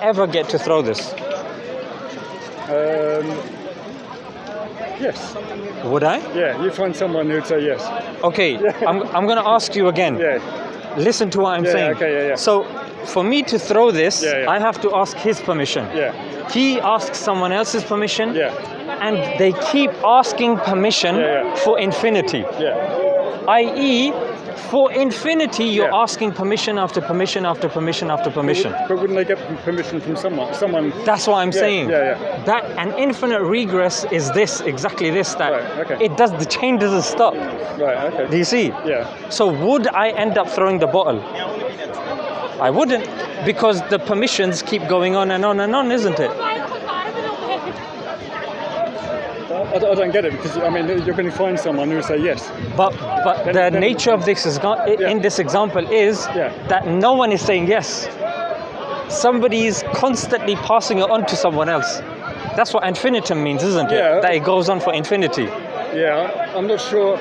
ever get to throw this? Yes. Would I? Yeah, you find someone who'd say yes. Okay, I'm going to ask you again. Yeah. Listen to what I'm saying. Okay, yeah. So, for me to throw this, Yeah. I have to ask his permission. Yeah. He asks someone else's permission, Yeah. and they keep asking permission for infinity. Yeah. I.e., for infinity, you're Yeah. asking permission after permission after permission after permission. But wouldn't they get permission from someone? That's what I'm saying. Yeah. That an infinite regress is this, exactly this, that Right, okay. the chain doesn't stop. Right, okay. Do you see? Yeah. So would I end up throwing the bottle? I wouldn't, because the permissions keep going on and on and on, isn't it? I don't get it, because I mean you're going to find someone who will say yes. But the nature of this is in this example is that no one is saying yes. Somebody is constantly passing it on to someone else. That's what infinitum means, isn't it? Yeah. That it goes on for infinity. Yeah, I'm not sure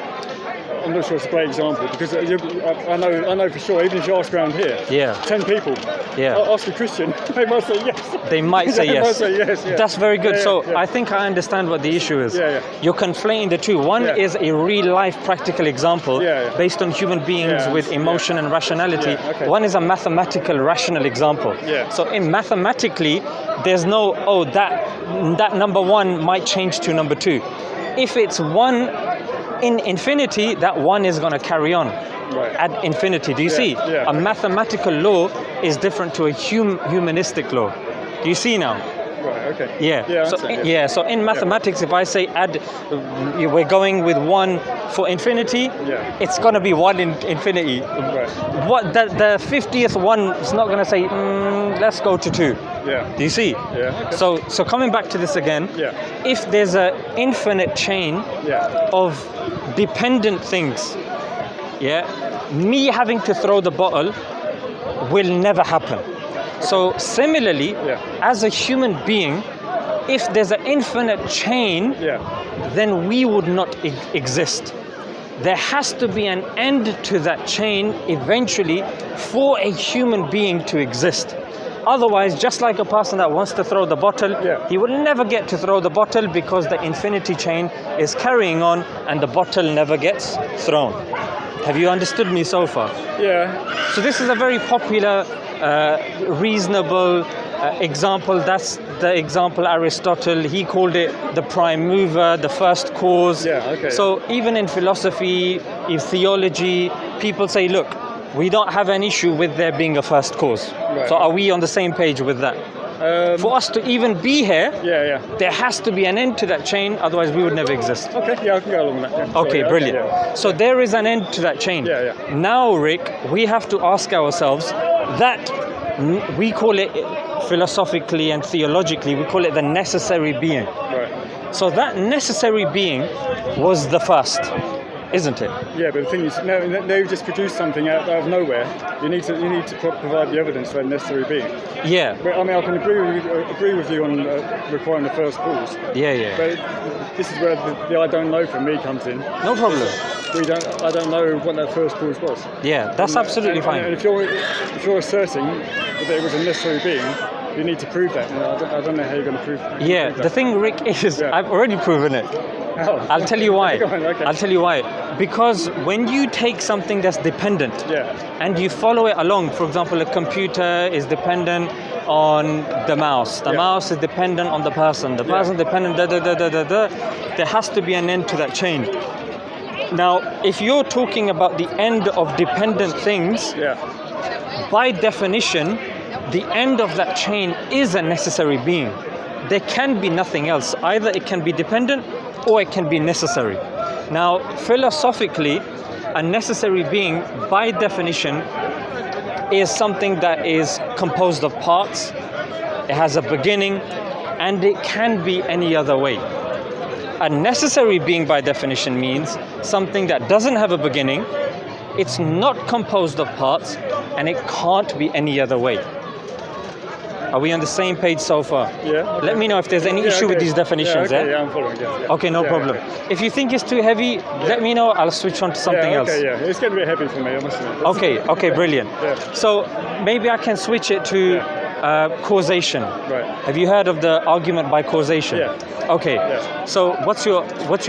it's a great example, because I know for sure, even if you ask around here, 10 people, ask a Christian, they might say yes. They might say yes. Might say yes, yeah. That's very good. Yeah, I think I understand what the issue is. Yeah. You're conflating the two. One is a real-life practical example based on human beings with emotion and rationality. Yeah, okay. One is a mathematical, rational example. Yeah. So mathematically, there's no, that number one might change to number two. If it's one in infinity, that one is going to carry on at infinity. Do you see? Yeah. A mathematical law is different to a humanistic law. Do you see now? Right, okay. Yeah. So in mathematics, if I say we're going with one for infinity, it's going to be one in infinity. Right. What the 50th one is not going to say, let's go to two. Yeah. Do you see? Yeah. Okay. So coming back to this again, if there's an infinite chain of dependent things, me having to throw the bottle will never happen. So similarly, as a human being, if there's an infinite chain, then we would not exist. There has to be an end to that chain eventually for a human being to exist. Otherwise, just like a person that wants to throw the bottle, he will never get to throw the bottle because the infinity chain is carrying on and the bottle never gets thrown. Have you understood me so far? Yeah. So this is a very popular, reasonable example. That's the example Aristotle, he called it the prime mover, the first cause. Yeah, okay. So even in philosophy, in theology, people say, look, we don't have an issue with there being a first cause. Right. So are we on the same page with that? For us to even be here, there has to be an end to that chain, otherwise we would never exist. Okay, I can go along with that. Okay, brilliant. So there is an end to that chain. Now, Rick, we have to ask ourselves that we call it philosophically and theologically, we call it the necessary being. Right. So that necessary being was the first, isn't it? Yeah, but the thing is, now you just produce something out of nowhere. You need to provide the evidence for a necessary being. Yeah. But I mean, I can agree with you on requiring the first cause. Yeah. But this is where the I don't know from me comes in. No problem. I don't know what that first cause was. Yeah, that's absolutely fine. And if you're asserting that it was a necessary being, you need to prove that. And I don't know how you're going to prove that. Yeah, the thing, Rick, is I've already proven it. Oh. I'll tell you why. Okay. I'll tell you why. Because when you take something that's dependent and you follow it along, for example, a computer is dependent on the mouse. The mouse is dependent on the person. The person dependent, there has to be an end to that chain. Now, if you're talking about the end of dependent things, by definition, the end of that chain is a necessary being. There can be nothing else. Either it can be dependent or it can be necessary. Now, philosophically, a necessary being, by definition, is something that is composed of parts. It has a beginning, and it can be any other way. A necessary being, by definition, means something that doesn't have a beginning, it's not composed of parts, and it can't be any other way. Are we on the same page so far? Yeah. Okay. Let me know if there's any issue with these definitions. Yeah, I'm following. Yeah. Okay, no problem. Okay. If you think it's too heavy, let me know. I'll switch on to something else. Yeah. It's getting a bit heavy for me, I must admit. Okay, brilliant. Yeah. So maybe I can switch it to causation. Right. Have you heard of the argument by causation? Yeah. Okay. Yeah. So what's your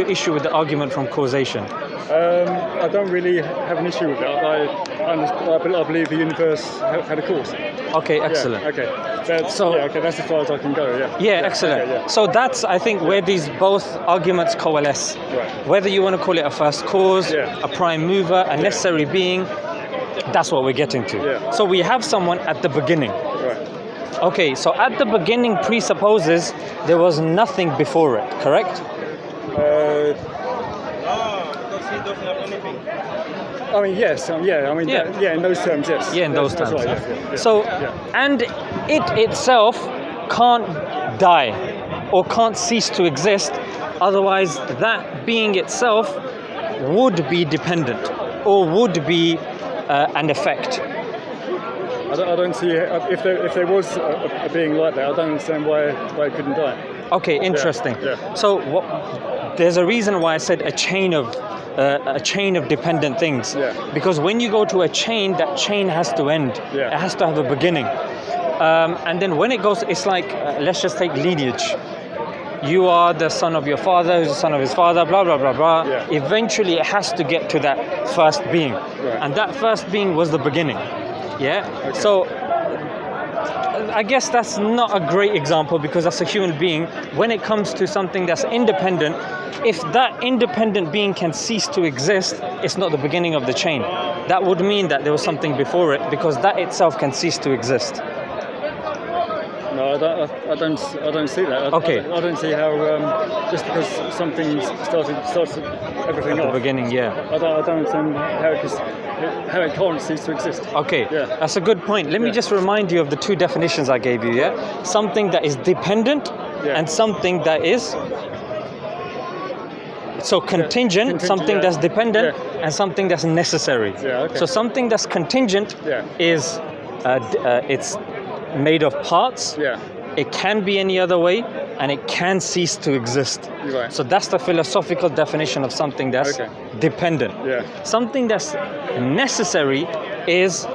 issue with the argument from causation? I don't really have an issue with that. I believe the universe had a cause. Okay, excellent. Yeah, okay. That's as far as I can go. Yeah. Yeah, excellent. Okay, yeah. So that's, I think, where these both arguments coalesce. Right. Whether you want to call it a first cause, Yeah. a prime mover, a necessary being, that's what we're getting to. Yeah. So we have someone at the beginning. Right. Okay, so at the beginning presupposes there was nothing before it, correct? I mean, yes. In those terms, yes. Yeah, in those terms. Right, yeah. So, and it itself can't die or can't cease to exist. Otherwise, that being itself would be dependent or would be an effect. I don't see if there was a being like that. I don't understand why it couldn't die. Okay, interesting. Yeah. So there's a reason why I said a chain of dependent things. Yeah. Because when you go to a chain, that chain has to end. Yeah. It has to have a beginning. And then when it goes, it's like let's just take lineage. You are the son of your father, who's the son of his father, blah, blah, blah, blah. Yeah. Eventually, it has to get to that first being. Right. And that first being was the beginning. Yeah? Okay. So, I guess that's not a great example because as a human being, when it comes to something that's independent, if that independent being can cease to exist, it's not the beginning of the chain. That would mean that there was something before it because that itself can cease to exist. No, I don't see that. Okay. I don't see how just because something starts everything At off. the beginning, yeah. I don't understand how it can't cease to exist. Okay, Yeah. that's a good point. Let me just remind you of the two definitions I gave you, yeah? Something that is dependent and something that is... So contingent, something that's dependent, and something that's necessary. Yeah, okay. So something that's contingent is it's made of parts. Yeah. It can be any other way, and it can cease to exist. Right. So that's the philosophical definition of something that's dependent. Yeah. Something that's necessary is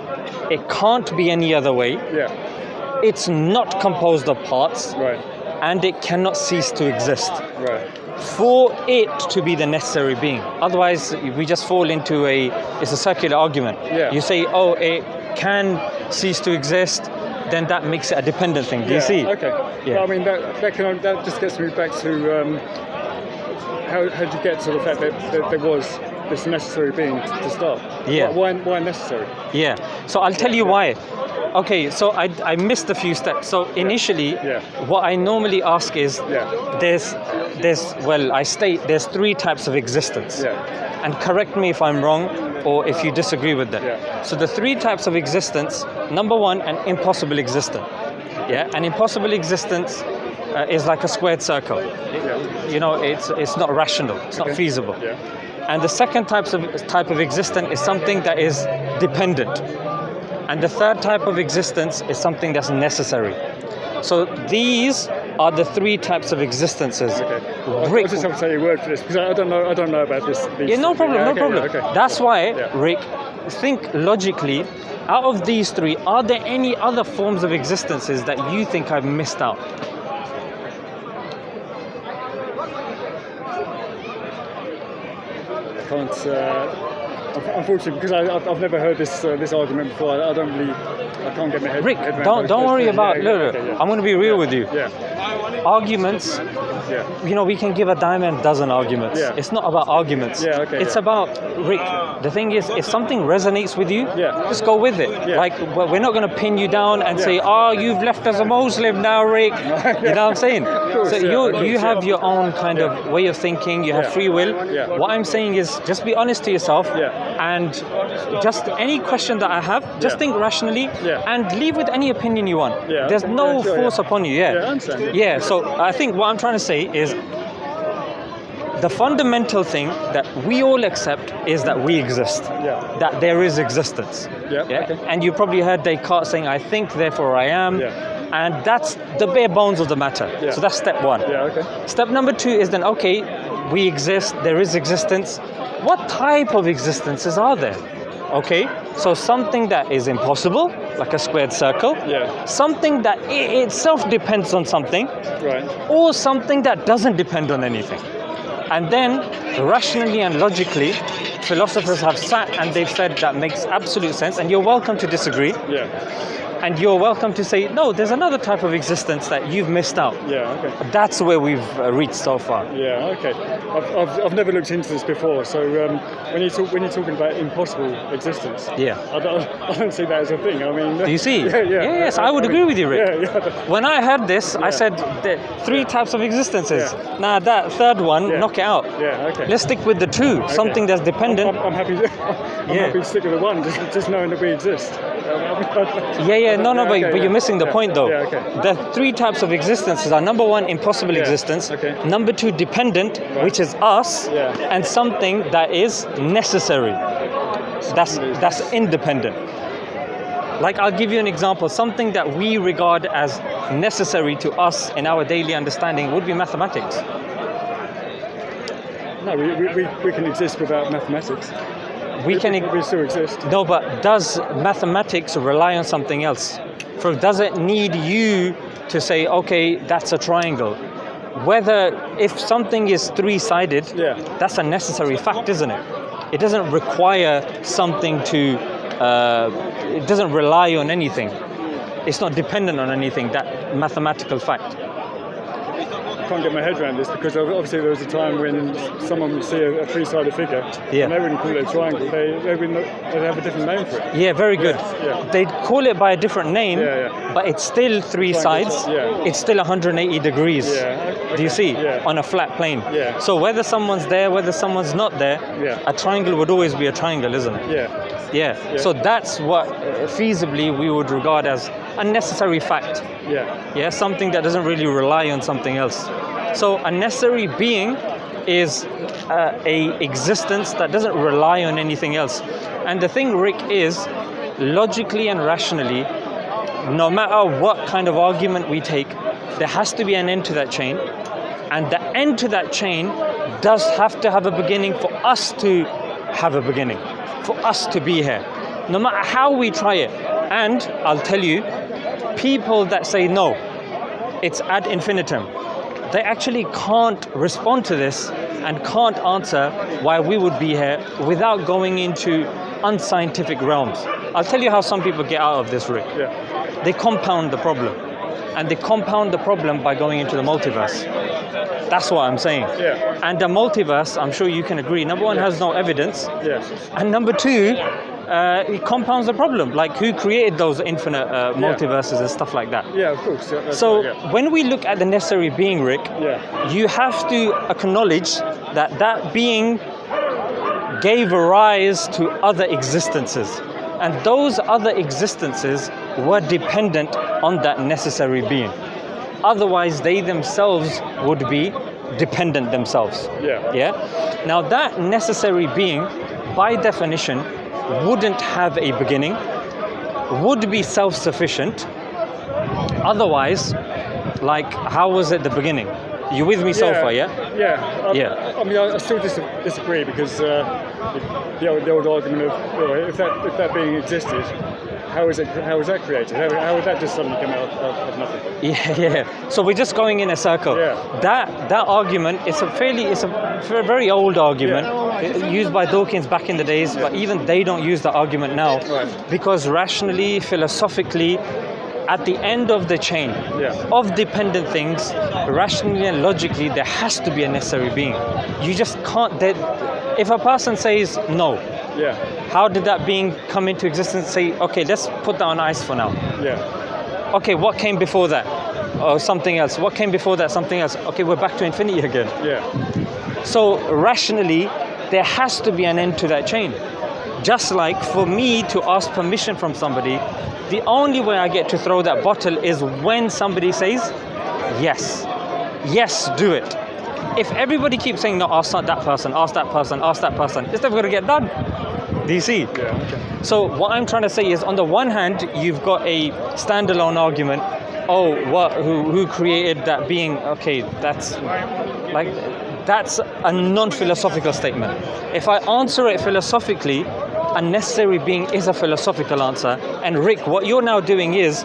it can't be any other way. Yeah. It's not composed of parts. Right. And it cannot cease to exist. Right. For it to be the necessary being. Otherwise, we just fall into it's a circular argument. Yeah. You say, oh, it can cease to exist, then that makes it a dependent thing. Do you see? Okay. Yeah. Well, I mean, that just gets me back to how did you get to the fact that there was this necessary being to start? Yeah. Why necessary? Yeah. So I'll tell you why. Okay, so I missed a few steps. So initially, what I normally ask is, there's three types of existence. Yeah. And correct me if I'm wrong or if you disagree with that. Yeah. So the three types of existence, number one, an impossible existence. Yeah, an impossible existence is like a squared circle. You know, it's not rational, it's not feasible. Yeah. And the second type of existence is something that is dependent. And the third type of existence is something that's necessary. So these are the three types of existences. Okay. Rick, I just have to say a word for this because I don't know about this. Yeah, no problem, no problem. Okay. That's why, Rick, think logically. Out of these three, are there any other forms of existences that you think I've missed out? I can't. Unfortunately, because I've never heard this argument before, I can't get my head. Rick, don't worry about. Look, I'm going to be real with you. Yeah. Arguments. Yeah. You know, we can give a dime and a dozen arguments. Yeah. It's not about arguments. Yeah. Okay. It's about, Rick. The thing is, if something resonates with you, just go with it. Yeah. Like, we're not going to pin you down and say, "Oh, you've left as a Muslim now, Rick." You know what I'm saying? Course, so you have your own kind of way of thinking. You have free will. Yeah. What I'm saying is, just be honest to yourself. And just any question that I have, just think rationally and leave with any opinion you want. Yeah, There's no force upon you. Yeah, I understand. Yeah, so I think what I'm trying to say is the fundamental thing that we all accept is that we exist. Yeah. That there is existence. Yeah. Okay. And you probably heard Descartes saying, I think, therefore I am. Yeah. And that's the bare bones of the matter. Yeah. So that's step one. Yeah, okay. Step number two is then, okay, we exist, there is existence. What type of existences are there? Okay, so something that is impossible, like a squared circle. Yeah. Something that itself depends on something. Right. Or something that doesn't depend on anything. And then, rationally and logically, philosophers have sat and they've said that makes absolute sense, and you're welcome to disagree. Yeah. And you're welcome to say, no, there's another type of existence that you've missed out. Yeah, okay. That's where we've reached so far. Yeah, okay. I've never looked into this before, so when you're talking about impossible existence, yeah, I don't see that as a thing. I mean, do you see? Yes, I would agree with you, Rick. When I heard this, I said three types of existences. Yeah. Now that third one, knock it out. Yeah, okay. Let's stick with the two. Okay. Something that's dependent. I'm happy. I'm happy to stick with the one, just knowing that we exist. But you're missing the point though. Yeah, okay. The three types of existences are: number one, impossible existence. Okay. Number two, dependent, which is us, and something that is necessary. That's independent. Like, I'll give you an example. Something that we regard as necessary to us in our daily understanding would be mathematics. No, we can exist without mathematics. We still exist. No, but does mathematics rely on something else? Does it need you to say, okay, that's a triangle? If something is three-sided, that's a necessary fact, isn't it? It doesn't require something to, it doesn't rely on anything. It's not dependent on anything, that mathematical fact. I can't get my head around this, because obviously there was a time when someone would see a three-sided figure, and they wouldn't call it a triangle. They'd have a different name for it. Yeah, very good. They'd call it by a different name, but it's still three sides. It's still 180 degrees. Do you see? On a flat plane. So whether someone's there, whether someone's not there, a triangle would always be a triangle, isn't it? Yeah. So that's what feasibly we would regard as a necessary fact. Something that doesn't really rely on something else. So a necessary being is a existence that doesn't rely on anything else. And the thing, Rick, is logically and rationally, no matter what kind of argument we take, there has to be an end to that chain, and the end to that chain does have to have a beginning for us to have a beginning, for us to be here, no matter how we try it. And I'll tell you, people that say no, it's ad infinitum, they actually can't respond to this and can't answer why we would be here without going into unscientific realms. I'll tell you how some people get out of this, Rick. They compound the problem, and they compound the problem by going into the multiverse. That's what I'm saying. And the multiverse, I'm sure you can agree, number one, has no evidence, and number two, it compounds the problem. Like, who created those infinite multiverses and stuff like that? Of course. So when we look at the necessary being, Rick, you have to acknowledge that that being gave rise to other existences, and those other existences were dependent on that necessary being. Otherwise, they themselves would be dependent themselves. Now, that necessary being, by definition, wouldn't have a beginning, would be self-sufficient. Otherwise, like, how was it the beginning? You with me so far, I mean, I still disagree, because the old argument of, if that being existed, how was that created? How would that just suddenly come out of nothing? So we're just going in a circle. That argument is a very old argument, used by Dawkins back in the days, but even they don't use the argument now, because rationally, philosophically, at the end of the chain of dependent things, rationally and logically, there has to be a necessary being. You just can't. If a person says no, how did that being come into existence? Say, okay, let's put that on ice for now. Okay, what came before that? Or something else. What came before that? Something else. Okay, we're back to infinity again. So rationally, there has to be an end to that chain. Just like for me to ask permission from somebody, the only way I get to throw that bottle is when somebody says, yes, do it. If everybody keeps saying, no, ask that person, ask that person, ask that person, it's never going to get done. Do you see? So what I'm trying to say is, on the one hand, you've got a standalone argument. Oh, who created that being? Okay, that's a non-philosophical statement. If I answer it philosophically, unnecessary being is a philosophical answer. And Rick, what you're now doing is,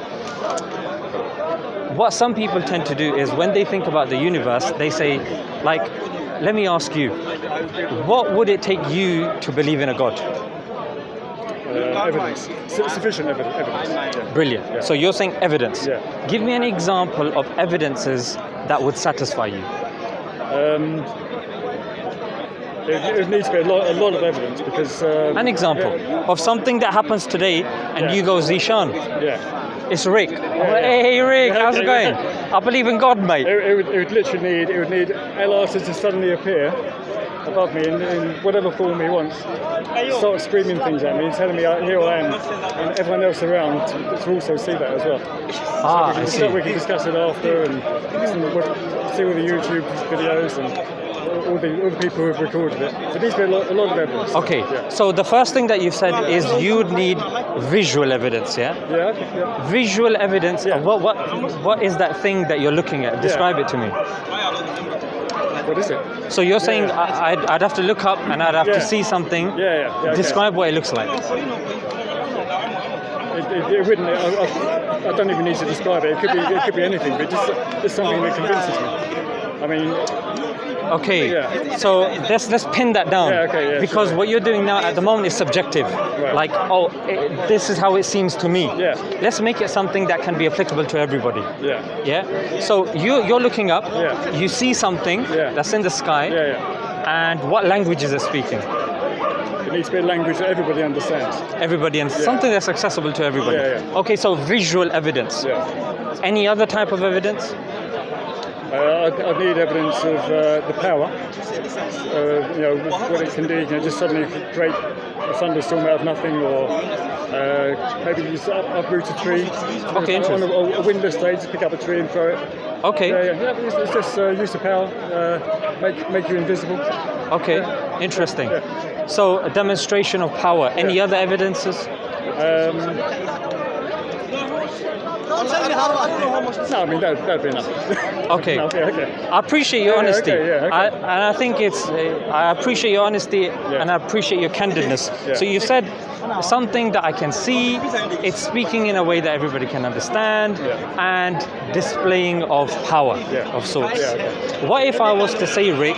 what some people tend to do is when they think about the universe, they say, like, let me ask you, what would it take you to believe in a God? Evidence. Sufficient evidence. Yeah. Brilliant. Yeah. So you're saying evidence. Yeah. Give me an example of evidences that would satisfy you. It needs to be a lot of evidence because... An example of something that happens today and you go, Zishan, it's Rick. Hey Rick, how's it going? I believe in God, mate. It would literally need Allah to just suddenly appear above me in whatever form he wants, start screaming things at me, telling me here I am, and everyone else around to also see that as well. So we can discuss it after and see all the YouTube videos and all the people who have recorded it. There needs to be a lot of evidence. Okay, so the first thing that you've said is you would need visual evidence, yeah? Yeah. Visual evidence. Yeah. What is that thing that you're looking at? Describe it to me. What is it? So you're saying I'd have to look up and I'd have to see something. Okay. Describe what it looks like. It wouldn't. I don't even need to describe it. It could be anything, but just something that convinces me. I mean. Okay, so let's pin that down. Because what you're doing now at the moment is subjective. Right. Like, this is how it seems to me. Yeah. Let's make it something that can be applicable to everybody. Yeah. So you're looking up. Yeah. You see something that's in the sky. And what language is it speaking? It needs to be a language that everybody understands. Something that's accessible to everybody. Okay, so visual evidence. Any other type of evidence? I'd need evidence of the power, what it can do. Just suddenly create a thunderstorm out of nothing, or maybe just uproot a tree. Okay, on a windless day, just pick up a tree and throw it. Okay. It's just use of power, make you invisible. Okay, interesting. So a demonstration of power. Any other evidences? No, I mean that'd be enough. Okay. I appreciate your honesty. I think I appreciate your honesty and I appreciate your candidness. So you said something that I can see. It's speaking in a way that everybody can understand and displaying of power of sorts. What if I was to say, Rick,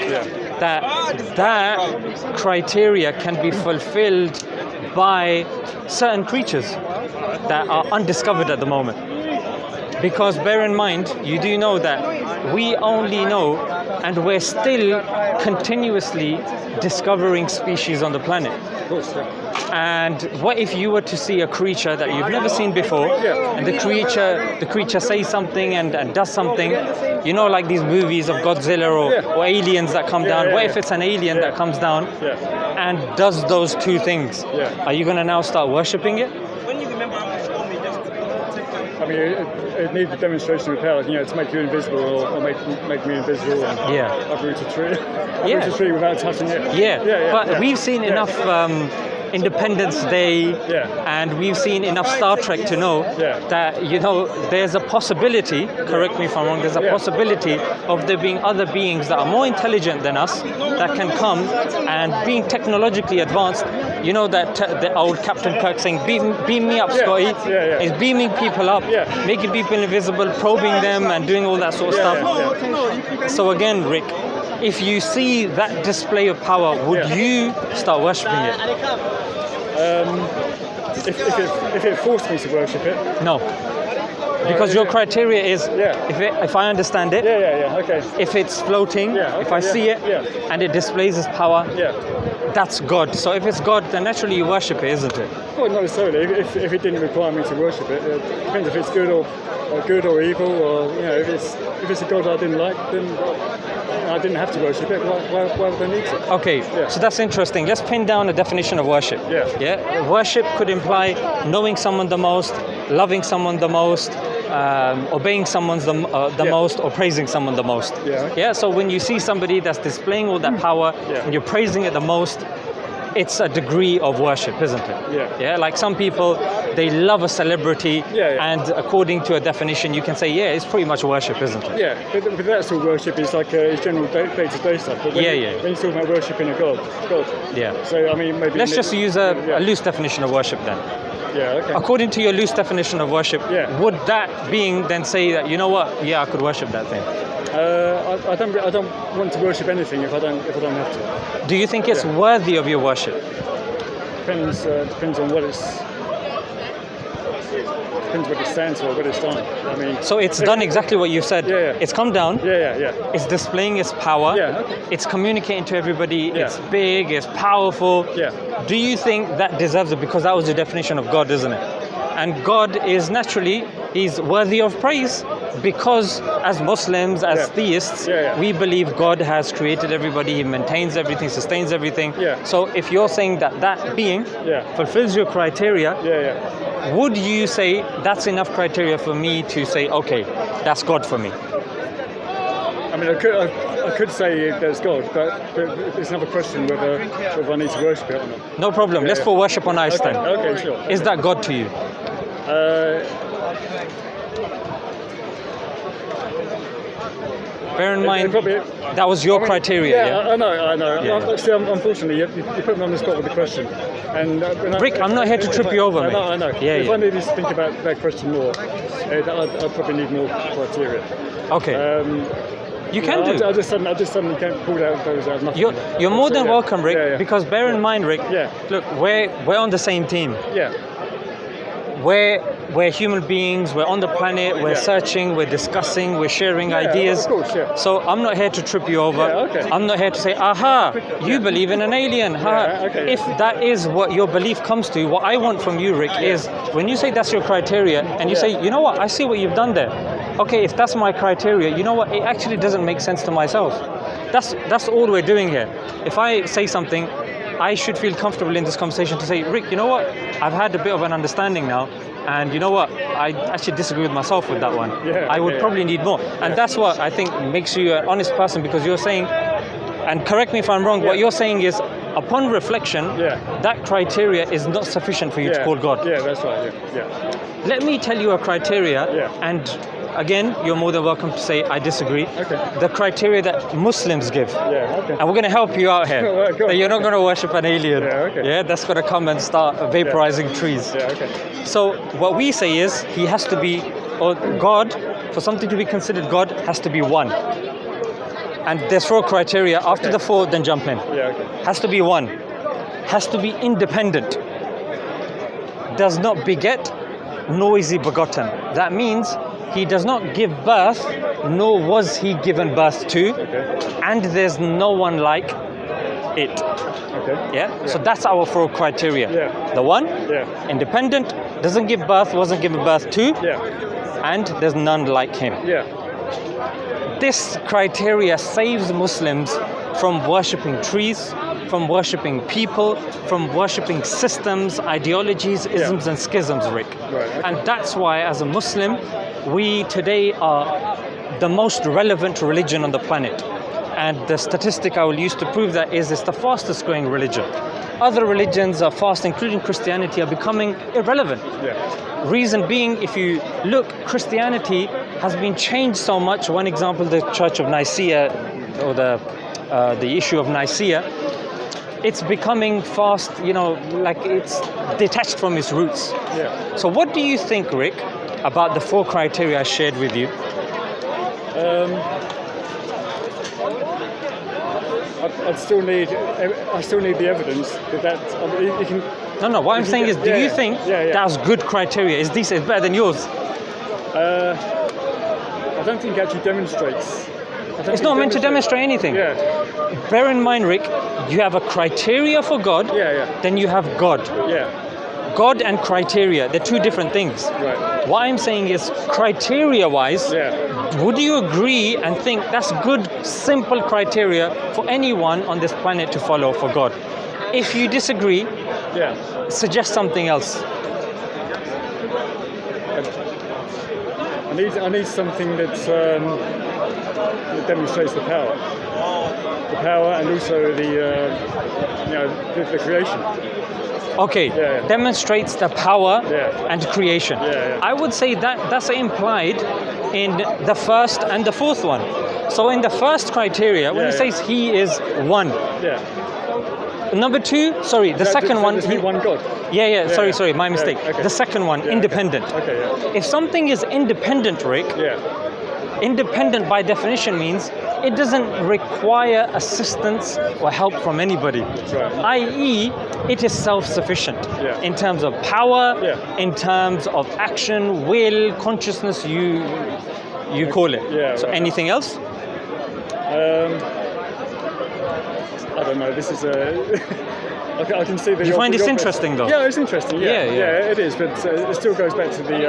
that criteria can be fulfilled by certain creatures that are undiscovered at the moment? Because bear in mind, you do know that we only know, and we're still continuously discovering species on the planet. And what if you were to see a creature that you've never seen before, and the creature says something and does something, like these movies of Godzilla or aliens that come down. What if it's an alien that comes down and does those two things? Are you going to now start worshipping it? I mean, it needs a demonstration of power, to make you invisible or make me invisible and uproot a tree. Uproot a tree without touching it. But we've seen enough Independence Day and we've seen enough Star Trek to know that, there's a possibility, correct me if I'm wrong, there's a possibility of there being other beings that are more intelligent than us that can come and being technologically advanced. You know that the old Captain Kirk saying, beam me up, Scotty. Is beaming people up, making people invisible, probing them and doing all that sort of stuff. So again, Rick, if you see that display of power, would you start worshipping it? If it forced me to worship it? No. Because your criteria is, if I understand it, if it's floating, if I see it, and it displays its power, that's God. So if it's God, then naturally you worship it, isn't it? Well, not necessarily. If it didn't require me to worship it, it depends if it's good or evil, or if it's a God I didn't like, then I didn't have to worship it. Why would I need to? Okay, so that's interesting. Let's pin down a definition of worship. Worship could imply knowing someone the most, loving someone the most, obeying someone the most, or praising someone the most. So when you see somebody that's displaying all that power and you're praising it the most, it's a degree of worship, isn't it? Like some people they love a celebrity, Yeah. and according to a definition, you can say, yeah, it's pretty much worship, isn't it? Yeah, but that sort of worship is like it's general day-to-day stuff. But when when you're talking about worshipping a god. Yeah. So I mean, maybe Let's just use a loose definition of worship then. Yeah. Okay. According to your loose definition of worship, would that being then say that, you know what, yeah, I could worship that thing? I don't want to worship anything if I don't have to. Do you think it's worthy of your worship? Depends on what it's. Depends what it stands for, what it's done. I mean. So it's done exactly what you said. Yeah. It's come down. Yeah. It's displaying its power. Yeah. Okay. It's communicating to everybody. It's big. It's powerful. Yeah. Do you think that deserves it? Because that was the definition of God, isn't it? And God is naturally, he's worthy of praise, because as Muslims, as theists, we believe God has created everybody, he maintains everything, sustains everything. So if you're saying that that being fulfills your criteria, would you say that's enough criteria for me to say, okay, that's God for me? I mean, I could say there's God, but it's another question whether I need to worship it or not. No problem. Let's put worship on ice then. Okay, sure. Is that God to you? Bear in mind, that was your criteria. I know. See, unfortunately, you put me on the spot with the question. And Rick, I'm not here to trip you over, mate. I know. If I needed to think about that question more, I'd probably need more criteria. Okay. You can do. I just suddenly can't pull out those out. You're more than welcome, Rick. Because bear in mind, Rick. Look, we're on the same team. Yeah. We're human beings. We're on the planet. We're searching. We're discussing. We're sharing ideas. Of course, So I'm not here to trip you over. I'm not here to say, aha, you believe in an alien. If that is what your belief comes to, what I want from you, Rick, is when you say that's your criteria, and you say, you know what, I see what you've done there. Okay, if that's my criteria, you know what, it actually doesn't make sense to myself. That's all we're doing here. If I say something, I should feel comfortable in this conversation to say, Rick, you know what, I've had a bit of an understanding now, and you know what, I actually disagree with myself with that one. I would probably need more. And that's what I think makes you an honest person, because you're saying, and correct me if I'm wrong, what you're saying is, upon reflection, that criteria is not sufficient for you to call God. Yeah, that's right. Let me tell you a criteria, and again, you're more than welcome to say, I disagree. The criteria that Muslims give. And we're going to help you out here. That you're not going to worship an alien. That's going to come and start vaporizing trees. So what we say is, he has to be, or God, for something to be considered God, has to be one. And there's 4 criteria. After the 4, then jump in. Has to be one. Has to be independent. Does not beget, nor is he begotten. That means he does not give birth, nor was he given birth to, and there's no one like it. So that's our 4 criteria. The one, independent, doesn't give birth, wasn't given birth to, and there's none like him. This criteria saves Muslims from worshipping trees, from worshipping people, from worshipping systems, ideologies, isms and schisms, Rick. And that's why, as a Muslim, we today are the most relevant religion on the planet. And the statistic I will use to prove that is it's the fastest growing religion. Other religions are fast, including Christianity, are becoming irrelevant. Reason being, if you look, Christianity has been changed so much. One example, the Church of Nicaea, or the issue of Nicaea, it's becoming fast, like it's detached from its roots. So what do you think, Rick, about the 4 criteria I shared with you? I still need the evidence that you can. No. What I'm saying is, do you think that's good criteria? Is better than yours? I don't think it actually demonstrates. It's not meant to demonstrate anything. Bear in mind, Rick, you have a criteria for God. Then you have God. God and criteria, they're 2 different things. What I'm saying is, criteria-wise, would you agree and think that's good, simple criteria for anyone on this planet to follow for God? If you disagree, suggest something else. I need something that demonstrates the power, and also the creation. Okay, demonstrates the power and creation. Yeah. I would say that that's implied in the first and the fourth one. So in the first criteria, when it says he is one. Number two, sorry, the second one. Is he one God? Sorry, my mistake. Okay. The second one, independent. Okay. If something is independent, Rick, independent by definition means it doesn't require assistance or help from anybody. I.e., it is self-sufficient in terms of power, in terms of action, will, consciousness, you call it. So anything else? I don't know. This is I can see that. You find this interesting, though? Yeah, it's interesting. Yeah, it is. But it still goes back to the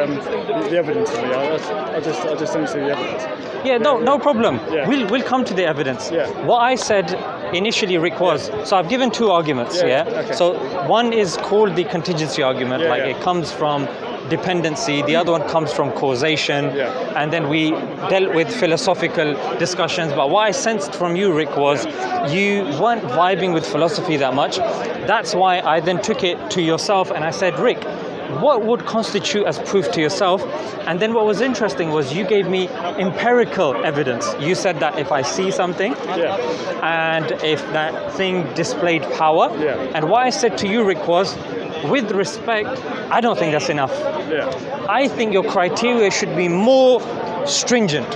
evidence for me. I just don't see the evidence. Yeah, no problem. We'll come to the evidence. What I said initially, Rick, was so I've given two arguments. Okay. So one is called the contingency argument, it comes from dependency. The other one comes from causation. And then we dealt with philosophical discussions. But what I sensed from you, Rick, was you weren't vibing with philosophy that much. That's why I then took it to yourself and I said, Rick, what would constitute as proof to yourself? And then what was interesting was you gave me empirical evidence. You said that if I see something and if that thing displayed power, and what I said to you, Rick, was, with respect, I don't think that's enough. I think your criteria should be more stringent.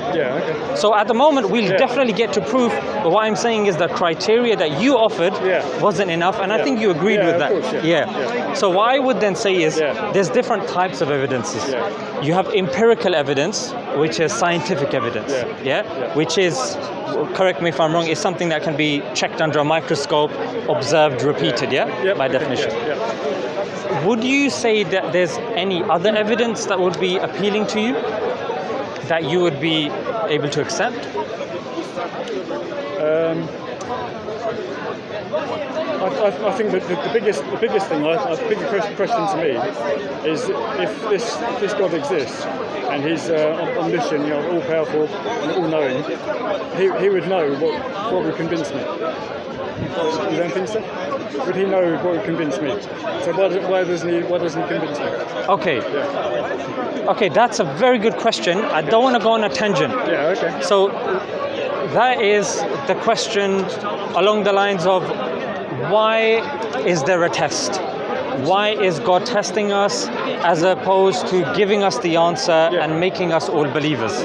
So at the moment, we'll definitely get to proof, but what I'm saying is the criteria that you offered wasn't enough, and I think you agreed with that. Course, So what I would then say is there's different types of evidences. You have empirical evidence, which is scientific evidence. Which is, correct me if I'm wrong, is something that can be checked under a microscope, observed, repeated, by definition. Would you say that there's any other evidence that would be appealing to you, that you would be able to accept? I think that the biggest thing, the biggest question to me is if this God exists and he's omniscient, all-powerful and all-knowing, he would know what would convince me. You don't think so? Would he know what would convince me? So why doesn't he convince me? Okay, that's a very good question. I don't want to go on a tangent. So that is the question along the lines of, why is there a test? Why is God testing us as opposed to giving us the answer and making us all believers?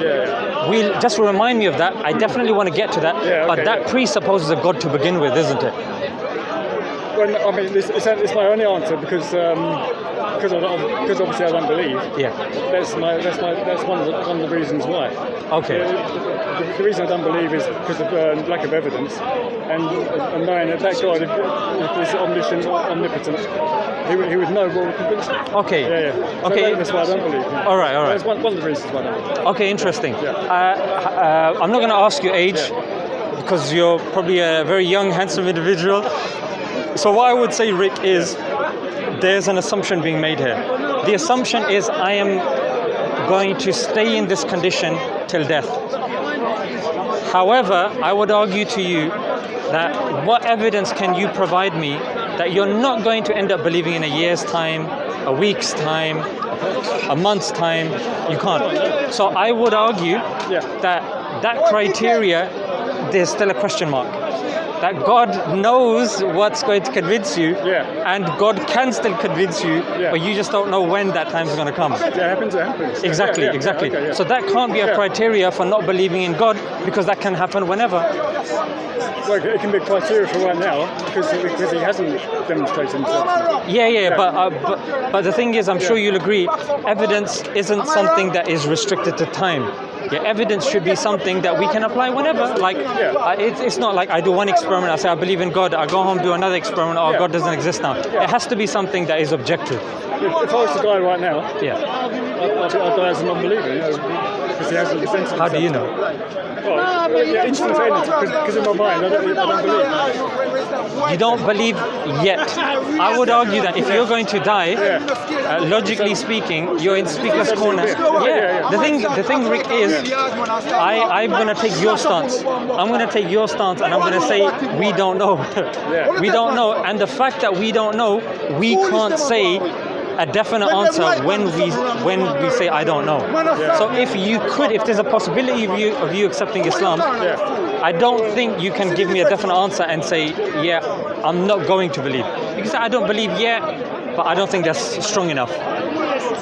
We'll just remind me of that. I definitely want to get to that, but that presupposes a God to begin with, isn't it? Well, I mean, it's my only answer because obviously I don't believe. That's one of the reasons why. The reason I don't believe is because of lack of evidence, and knowing that God, if he's omniscient, omnipotent, he would know what would convince me. So that's why I don't believe. All right. That's one of the reasons why I don't believe. Okay, interesting. I'm not going to ask your age because you're probably a very young, handsome individual. So what I would say, Rick, is there's an assumption being made here. The assumption is I am going to stay in this condition till death. However, I would argue to you that what evidence can you provide me that you're not going to end up believing in a year's time, a week's time, a month's time? You can't. So I would argue that criteria, there's still a question mark. That God knows what's going to convince you, and God can still convince you, but you just don't know when that time is going to come. It happens. Exactly. Okay, So that can't be a criteria for not believing in God, because that can happen whenever. Well, it can be a criteria for right now because he hasn't demonstrated himself. But the thing is, I'm sure you'll agree, evidence isn't something that is restricted to time. Evidence should be something that we can apply whenever. It's not like I do one experiment, I say I believe in God, I go home, do another experiment, God doesn't exist now. It has to be something that is objective. If I was to die right now, I'd die as a non-believer, because he hasn't presented How do you himself. know? Well, yeah, instantaneously, because in my mind, I don't believe. You don't believe yet. I would argue that if you're going to die, logically speaking, you're in speaker's corner. Yeah. The thing, Rick, is I'm going to take your stance. I'm going to take your stance, and I'm going to say we don't know. We don't know, and the fact that we don't know, we can't say a definite answer when we say I don't know. So if there's a possibility of you accepting Islam, I don't think you can give me a definite answer and say, yeah, I'm not going to believe. You can say I don't believe yet, but I don't think that's strong enough.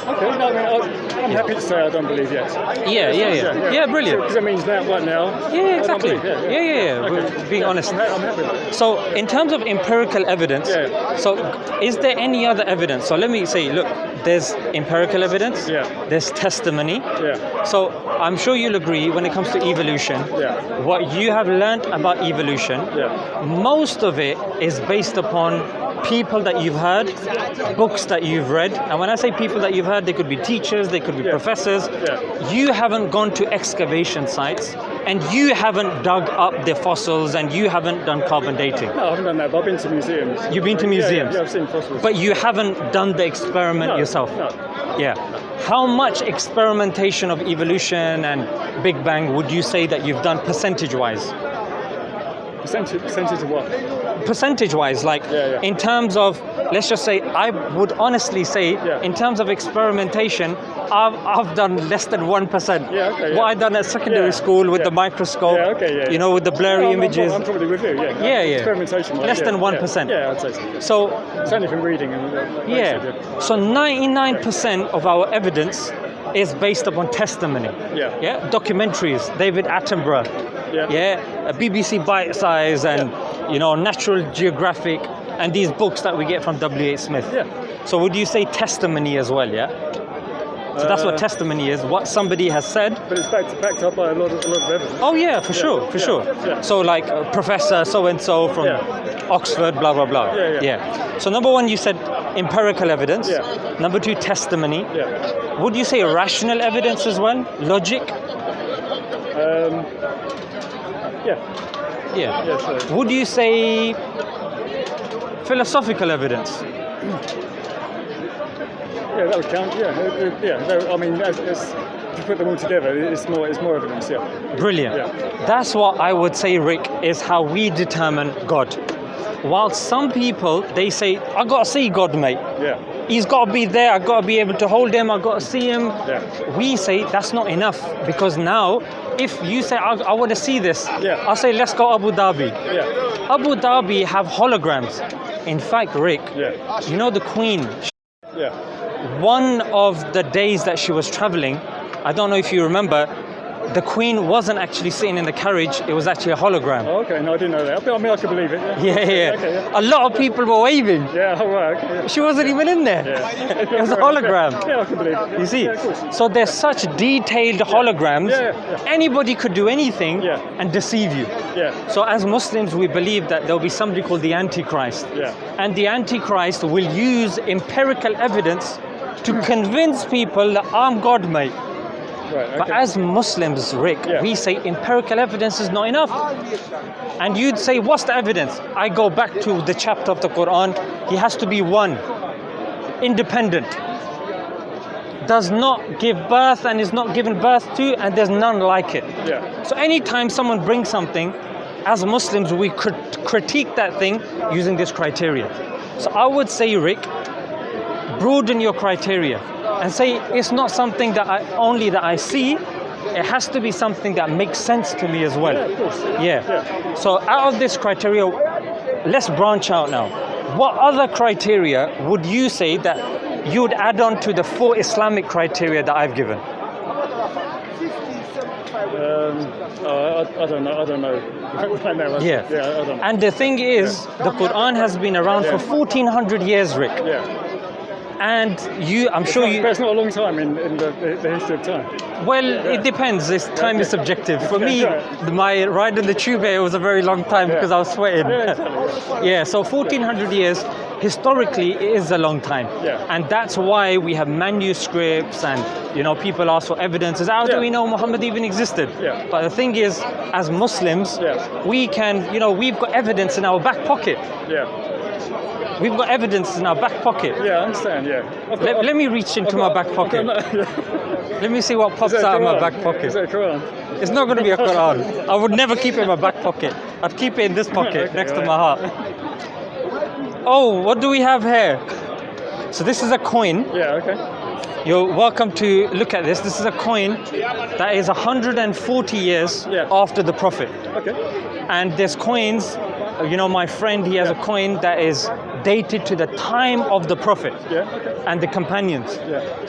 Okay, no, I'm happy to say I don't believe yet. Yeah, brilliant. Because that means that right now. Yeah, exactly. Yeah. Okay. We're being honest. I'm happy with it. So, in terms of empirical evidence, so is there any other evidence? So let me say, look, there's empirical evidence. There's testimony. So I'm sure you'll agree when it comes to evolution. What you have learned about evolution, most of it is based upon people that you've heard, books that you've read. And when I say people that you've heard, they could be teachers, they could be professors. You haven't gone to excavation sites, and you haven't dug up the fossils, and you haven't done carbon dating. No, I haven't done that, but I've been to museums. You've been to museums? Yeah, I've seen fossils. But you haven't done the experiment yourself? No. Yeah. How much experimentation of evolution and Big Bang would you say that you've done percentage-wise? Percentage of what? Percentage-wise, like in terms of, let's just say, I would honestly say, in terms of experimentation, I've done less than 1%. What I've done at secondary school with the microscope, you know, with the blurry images. I'm probably with you, experimentation. Less than 1%. Yeah, I'd say so. So it's only from reading. So 99% of our evidence is based upon testimony. Documentaries, David Attenborough. BBC Bite Size, and Natural Geographic, and these books that we get from W.H. Smith. So would you say testimony as well? So that's what testimony is, what somebody has said. But it's backed up by a lot of evidence. Oh yeah, for sure. So like Professor so-and-so from Oxford, blah, blah, blah. So number one, you said empirical evidence. Number two, testimony. Would you say rational evidence as well? Logic? Sure. Would you say philosophical evidence? Yeah, that would count. I mean, as to put them all together, it's more evidence. Brilliant. That's what I would say, Rick, is how we determine God. While some people, they say, I got to see God, mate. He's got to be there. I got to be able to hold him. I got to see him. We say that's not enough, because now, if you say I want to see this, I'll say let's go Abu Dhabi. Abu Dhabi have holograms. In fact, Rick, you know the Queen. One of the days that she was traveling, I don't know if you remember, the Queen wasn't actually sitting in the carriage, it was actually a hologram. Oh, okay, no, I didn't know that. I mean, I could believe it. Okay, a lot of people were waving. She wasn't even in there. It was a hologram. I can believe it. You see? So there's such detailed holograms, anybody could do anything and deceive you. So as Muslims, we believe that there'll be somebody called the Antichrist. And the Antichrist will use empirical evidence to convince people that I'm God, mate. But as Muslims, Rick, we say empirical evidence is not enough. And you'd say, what's the evidence? I go back to the chapter of the Quran. He has to be one, independent, does not give birth and is not given birth to, and there's none like it. So anytime someone brings something, as Muslims, we critique that thing using this criteria. So I would say, Rick, broaden your criteria and say it's not something that I see. It has to be something that makes sense to me as well. So out of this criteria, let's branch out now. What other criteria would you say that you would add on to the 4 Islamic criteria that I've given? I don't know. I don't know. And the thing is, the Quran has been around for 1400 years, Rick. And I'm sure you... But it's not a long time in the history of time. Well, it depends. Time is subjective. For me, my ride in the tube here was a very long time because I was sweating. So 1400 years. historically it is a long time. Yeah. And that's why we have manuscripts and, you know, people ask for evidences. How do we know Muhammad even existed? Yeah. But the thing is, as Muslims, we can, you know, we've got evidence in our back pocket. Yeah. We've got evidence in our back pocket. Yeah, I understand, Let me reach into my back pocket. Let me see what pops out of my back pocket. Is that a Quran? It's not going to be a Quran. I would never keep it in my back pocket. I'd keep it in this pocket next to my heart. Oh, what do we have here? So this is a coin. Yeah, okay. You're welcome to look at this. This is a coin that is 140 years after the Prophet. Okay. And there's coins, you know, my friend, he has a coin that is dated to the time of the Prophet and the companions.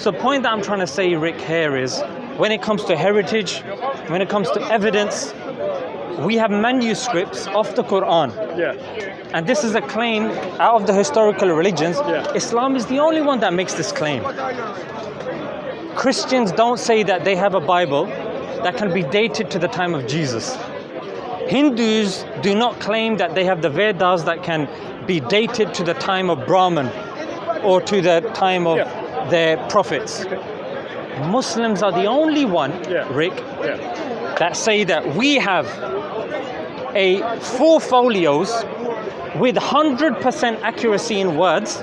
So the point that I'm trying to say, Rick, here is when it comes to heritage, when it comes to evidence, we have manuscripts of the Quran. And this is a claim out of the historical religions. Islam is the only one that makes this claim. Christians don't say that they have a Bible that can be dated to the time of Jesus. Hindus do not claim that they have the Vedas that can be dated to the time of Brahman or to the time of their prophets. Muslims are the only one, Rick, that say that we have 4 folios with 100% accuracy in words,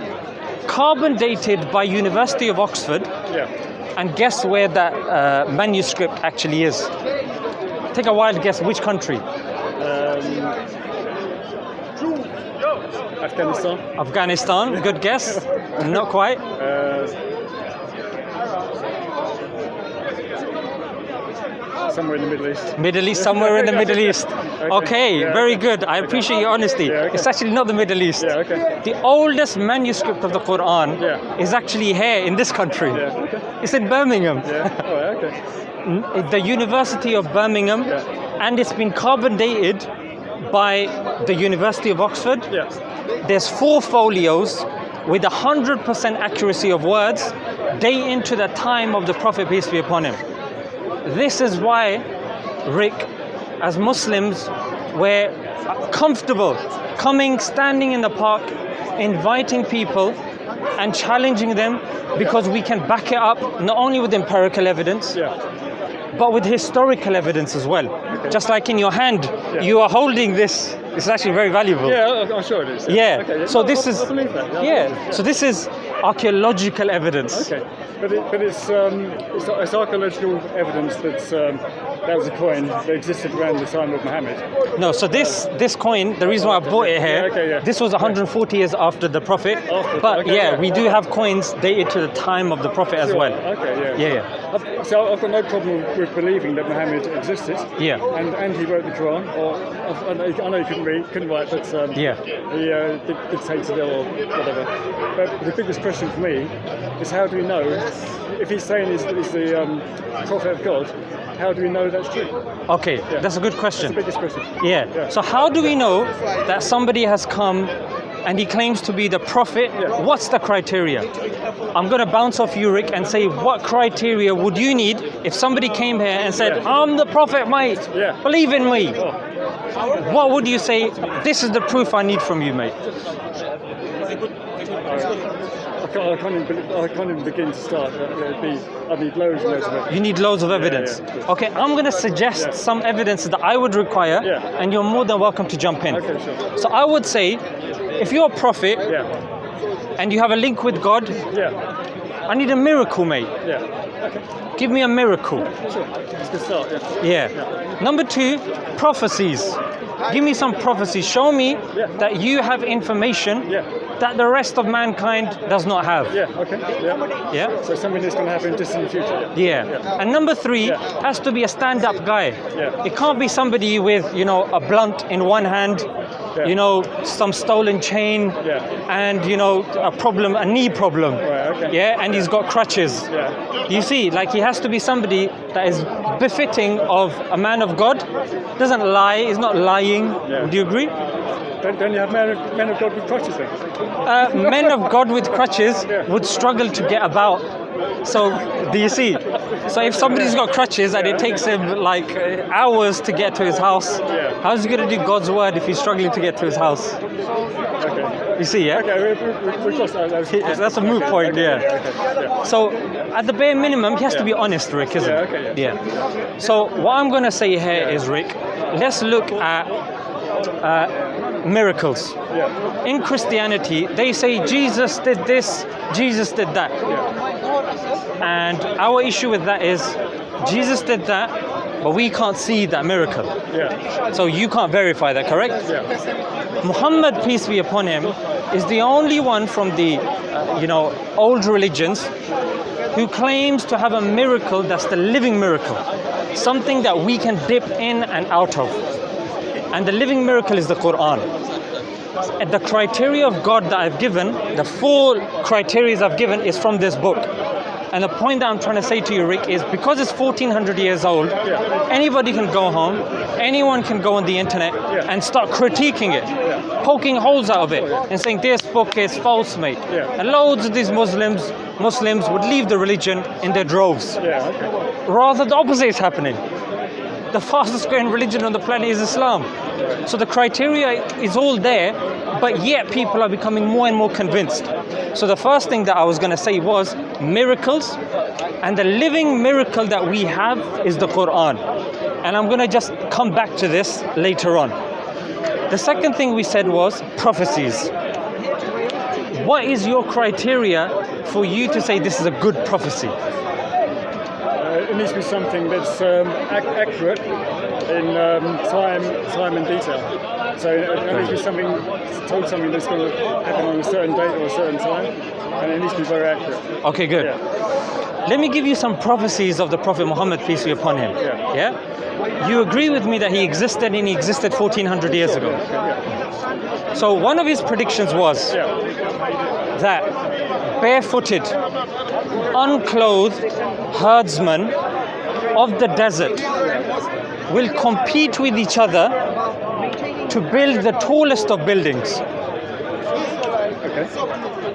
carbon dated by University of Oxford. And guess where that manuscript actually is? Take a wild guess, which country? Afghanistan. Afghanistan, good guess. Not quite. Somewhere in the Middle East. Middle East, somewhere in the Middle East. Okay, very good. I appreciate your honesty. It's actually not the Middle East. The oldest manuscript of the Quran is actually here in this country. It's in Birmingham. The University of Birmingham, and it's been carbon dated by the University of Oxford. There's 4 folios with 100% accuracy of words dating to the time of the Prophet, peace be upon him. This is why, Rick, as Muslims, we're comfortable coming, standing in the park, inviting people and challenging them because we can back it up not only with empirical evidence, but with historical evidence as well. Just like in your hand, you are holding this. It's actually very valuable. Yeah, I'm sure it is. So this is. I believe that. So this is archaeological evidence. But it's archaeological evidence that was a coin that existed around the time of Muhammad. No, so this coin, the reason why I bought it here, this was 140 years after the Prophet. We do have coins dated to the time of the Prophet as well. So I've got no problem with believing that Muhammad existed. And he wrote the Quran, or I know he couldn't write, but he dictated it or whatever. But the biggest question for me is, how do we know if he's saying he's the prophet of God? How do we know that's true? Okay, that's a good question. That's the biggest question. So how do we know that somebody has come and he claims to be the prophet? What's the criteria? I'm going to bounce off you, Rick, and say, what criteria would you need if somebody came here and said, I'm the prophet, mate, believe in me? What would you say, this is the proof I need from you, mate? I can't even begin to start. I need loads and loads of evidence. You need loads of evidence. Okay, I'm going to suggest some evidence that I would require, and you're more than welcome to jump in. Okay, sure. So I would say, if you're a prophet and you have a link with God, I need a miracle, mate. Give me a miracle. Sure. It's a good start. Number 2, prophecies. Give me some prophecies. Show me that you have information that the rest of mankind does not have. So something that's going to happen just in the future. And number 3 has to be a stand-up guy. It can't be somebody with, a blunt in one hand, some stolen chain, and a knee problem. And he's got crutches. You see, he has to be somebody that is befitting of a man of God. Doesn't lie, is not lying. Do you agree? Don't you have men of God with crutches then? Men of God with crutches would struggle to get about. So, do you see? So if somebody's got crutches and it takes him hours to get to his house, how's he going to do God's word if he's struggling to get to his house? You see, yeah? Okay, we've got that. That's a moot point, okay, yeah. Okay. So, at the bare minimum, he has to be honest, Rick, isn't Yeah, it? okay, Yeah. So, what I'm going to say here is, Rick, let's look at miracles. Yeah. In Christianity, they say Jesus did this, Jesus did that. And our issue with that is, Jesus did that, but we can't see that miracle. Yeah. So you can't verify that, correct? Yeah. Muhammad, peace be upon him, is the only one from the, old religions who claims to have a miracle that's the living miracle, something that we can dip in and out of. And the living miracle is the Quran. And the criteria of God that I've given, the 4 criteria I've given, is from this book. And the point that I'm trying to say to you, Rick, is because it's 1400 years old, anybody can go home, anyone can go on the internet and start critiquing it, poking holes out of it, and saying this book is false, mate. And loads of these Muslims would leave the religion in their droves. Rather, the opposite is happening. The fastest growing religion on the planet is Islam. So the criteria is all there, but yet people are becoming more and more convinced. So the first thing that I was going to say was miracles, and the living miracle that we have is the Quran. And I'm going to just come back to this later on. The second thing we said was prophecies. What is your criteria for you to say this is a good prophecy? It needs to be something that's accurate in time and detail. So it needs to be something that's going to happen on a certain date or a certain time, and it needs to be very accurate. Okay, good. Let me give you some prophecies of the Prophet Muhammad, peace be upon him. You agree with me that he existed, and he existed 1400 years ago. So one of his predictions was that barefooted, unclothed herdsmen of the desert will compete with each other to build the tallest of buildings.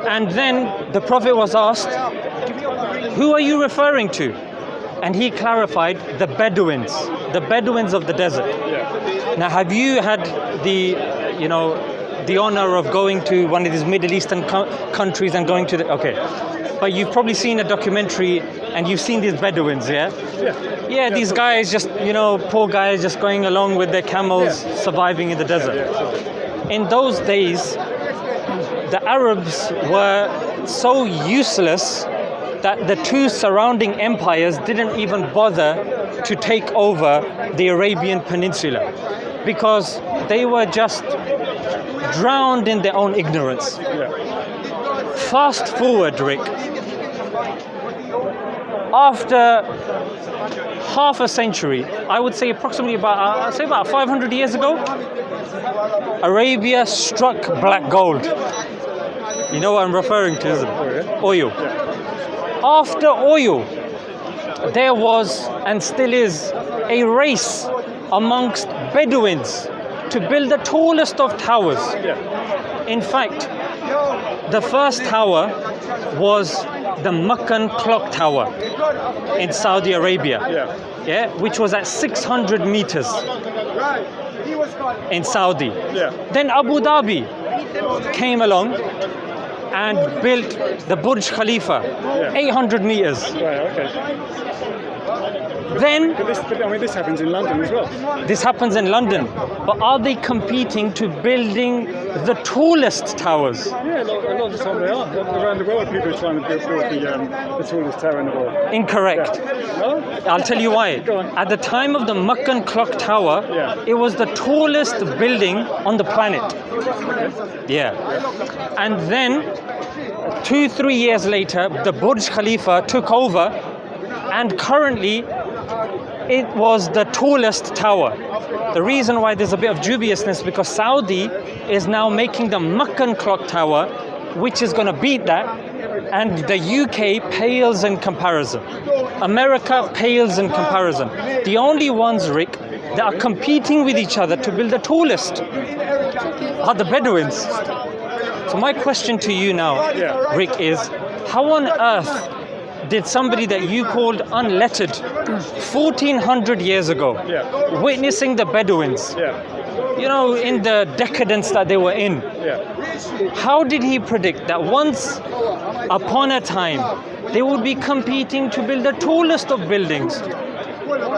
And then the Prophet was asked, who are you referring to? And he clarified, the Bedouins of the desert. Now, have you had the honor of going to one of these Middle Eastern countries and going to but you've probably seen a documentary and you've seen these Bedouins, these guys just, poor guys just going along with their camels, surviving in the desert. In those days, the Arabs were so useless that the 2 surrounding empires didn't even bother to take over the Arabian Peninsula because they were just drowned in their own ignorance. Fast forward, Rick. After half a century, I would say approximately about 500 years ago, Arabia struck black gold. You know what I'm referring to, isn't it? Oil. After oil, there was and still is a race amongst Bedouins to build the tallest of towers. In fact, the first tower was the Meccan clock tower in Saudi Arabia, which was at 600 meters in Saudi. Then Abu Dhabi came along and built the Burj Khalifa, 800 meters. Then, this happens in London as well. This happens in London, but are they competing to building the tallest towers? Yeah, a lot of the time they are. Around the world, people are trying to build the tallest tower in the world. Incorrect. No? I'll tell you why. Go on. At the time of the Meccan clock tower, it was the tallest building on the planet. And then, 2-3 years later, the Burj Khalifa took over, and currently, it was the tallest tower. The reason why there's a bit of dubiousness because Saudi is now making the Meccan clock tower, which is going to beat that, and the UK pales in comparison. America pales in comparison. The only ones, Rick, that are competing with each other to build the tallest are the Bedouins. So my question to you now, Rick, is how on earth did somebody that you called unlettered 1400 years ago, witnessing the Bedouins, in the decadence that they were in. How did he predict that once upon a time they would be competing to build the tallest of buildings?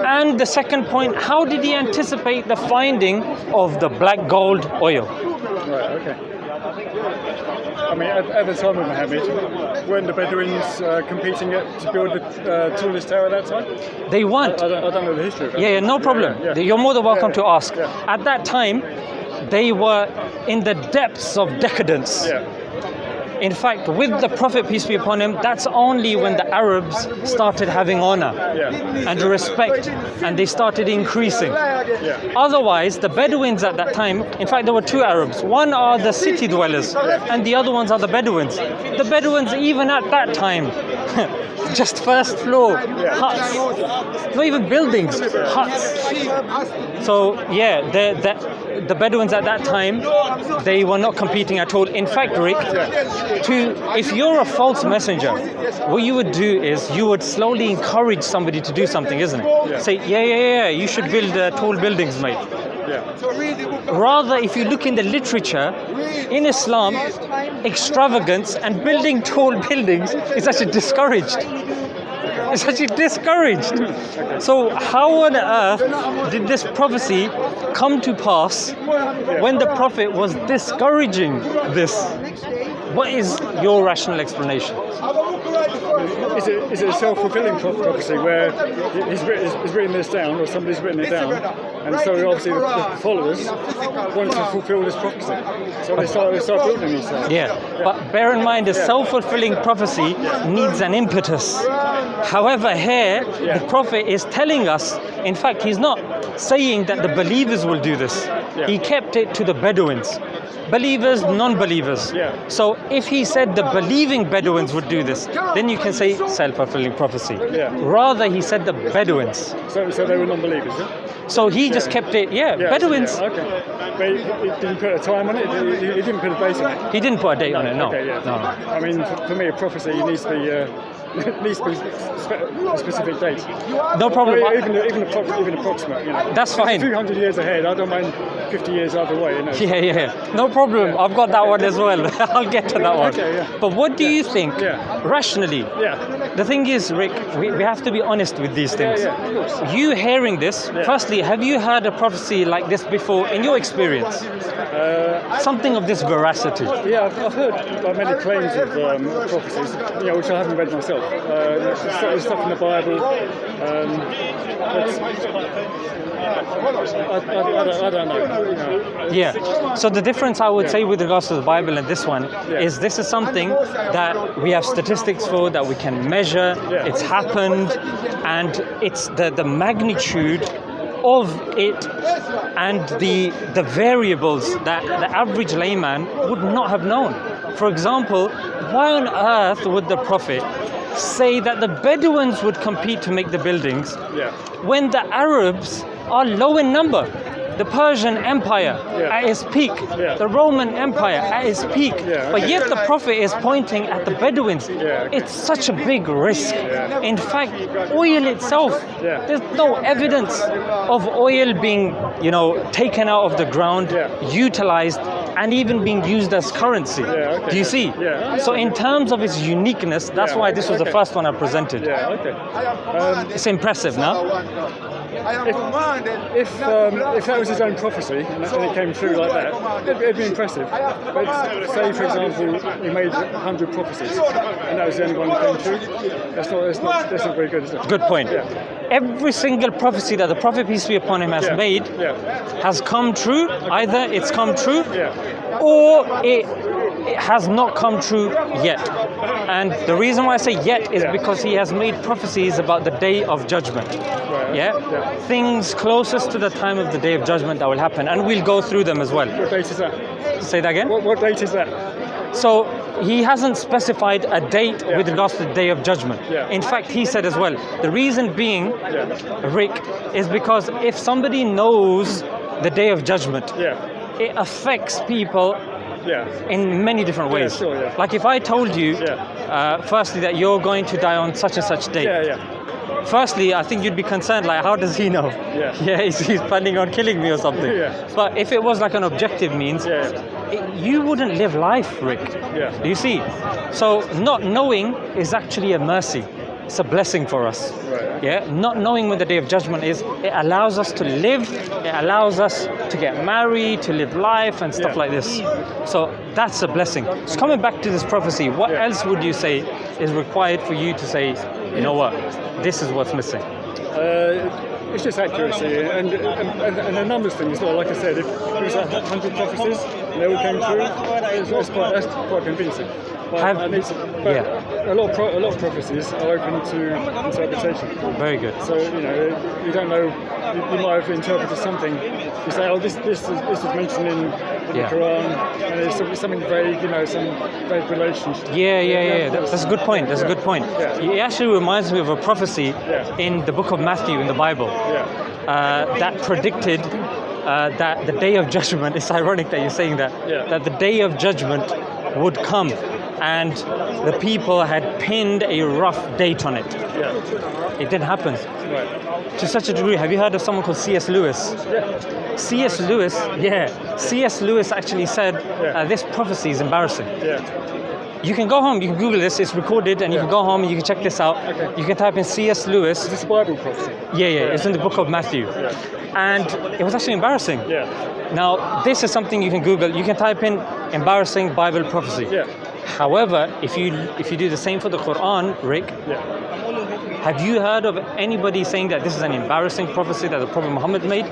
And the second point, how did he anticipate the finding of the black gold oil? Right, okay. I mean, at the time of Muhammad, weren't the Bedouins competing to build the tallest tower at that time? They weren't. I don't know the history of that. Yeah, no problem. Yeah. You're more than welcome to ask. At that time, they were in the depths of decadence. In fact, with the Prophet, peace be upon him, that's only when the Arabs started having honor and respect, and they started increasing. Otherwise, the Bedouins at that time, in fact, there were two Arabs. One are the city dwellers, and the other ones are the Bedouins. The Bedouins, even at that time, just first floor, huts, not even buildings, huts. So, the Bedouins at that time, they were not competing at all. In fact, Rick, if you're a false messenger, what you would do is you would slowly encourage somebody to do something, isn't it? Say, you should build tall buildings, mate. Rather, if you look in the literature, in Islam, extravagance and building tall buildings is actually discouraged. It's actually discouraged. So how on earth did this prophecy come to pass when the Prophet was discouraging this? What is your rational explanation? Is it a self-fulfilling prophecy where he's written this down, or somebody's written it down, and so obviously the followers want to fulfill this prophecy, so they start building these things. But bear in mind, a self-fulfilling prophecy needs an impetus. However, here the Prophet is telling us, in fact, he's not saying that the believers will do this. He kept it to the Bedouins. Believers, non-believers. So if he said the believing Bedouins would do this, then you can say self-fulfilling prophecy. Rather, he said the Bedouins. So they were non-believers, So he just kept it, Bedouins. Okay. But he didn't put a time on it? He didn't put a date on it? He didn't put a date on it, no. No. I mean, for me, a prophecy needs to be a specific date. No problem. Even approximate. That's fine. A few hundred years ahead, I don't mind 50 years either way. No problem. I've got that one as well. I'll get to that one. But what do you think, rationally? The thing is, Rick, we have to be honest with these things. You hearing this, firstly, have you heard a prophecy like this before in your experience? Something of this veracity? Yeah, I've heard many claims of prophecies, which I haven't read myself. There's stuff in the Bible. I don't know. So the difference I would say with regards to the Bible and this one is this is something that we have statistics for, that we can measure. It's happened, and it's the magnitude of it and the variables that the average layman would not have known. For example, why on earth would the Prophet say that the Bedouins would compete to make the buildings when the Arabs are low in number? The Persian Empire at its peak, the Roman Empire at its peak, but yet the Prophet is pointing at the Bedouins. It's such a big risk. In fact, oil itself, there's no evidence of oil being, taken out of the ground, utilized, and even being used as currency. Do you see? So in terms of its uniqueness, that's why this was the first one I presented. It's impressive, no? If that was his own prophecy and it came true like that, it'd be impressive. But say, for example, he made 100 prophecies and that was the only one that came true, that's not very good, is it? Good point. Every single prophecy that the Prophet, peace be upon him, has made has come true. Either it's come true or it has not come true yet. And the reason why I say yet is because he has made prophecies about the day of judgment. Things closest to the time of the day of judgment that will happen, and we'll go through them as well. What date is that? Say that again? What date is that? So he hasn't specified a date with regards to the day of judgment. In fact, he said as well, the reason being, Rick, is because if somebody knows the day of judgment, it affects people in many different ways. Like if I told you, firstly, that you're going to die on such and such date, firstly, I think you'd be concerned, like, how does he know? Yeah. Yeah, he's planning on killing me or something. Yeah. But if it was like an objective means, you wouldn't live life, Rick. Yeah. Do you see? So not knowing is actually a mercy. It's a blessing for us. Right. Yeah, not knowing when the day of judgment is, it allows us to live, it allows us to get married, to live life and stuff like this. So that's a blessing. So coming back to this prophecy, what else would you say is required for you to say, you know what, this is what's missing? It's just accuracy and the numbers thing as well. Like I said, if it was 100 prophecies and they all came true, that's quite convincing. But a lot of prophecies are open to interpretation. Very good. So you don't know. You might have interpreted something. You say, oh, this is mentioned in the Quran, and it's something vague. Some vague relationship. Yeah. That's a good point. That's a good point. It actually reminds me of a prophecy in the book of Matthew in the Bible that predicted that the day of judgment. It's ironic that you're saying that. That the day of judgment would come, and the people had pinned a rough date on it. It didn't happen. Right. To such a degree. Have you heard of someone called C.S. Lewis? C.S. Lewis, C.S. Lewis actually said this prophecy is embarrassing. You can go home, you can Google this, it's recorded, and you can go home and you can check this out. You can type in C.S. Lewis. Is this a Bible prophecy? It's in the book of Matthew. And it was actually embarrassing. Now, this is something you can Google. You can type in embarrassing Bible prophecy. However, if you do the same for the Quran, Rick, have you heard of anybody saying that this is an embarrassing prophecy that the Prophet Muhammad made?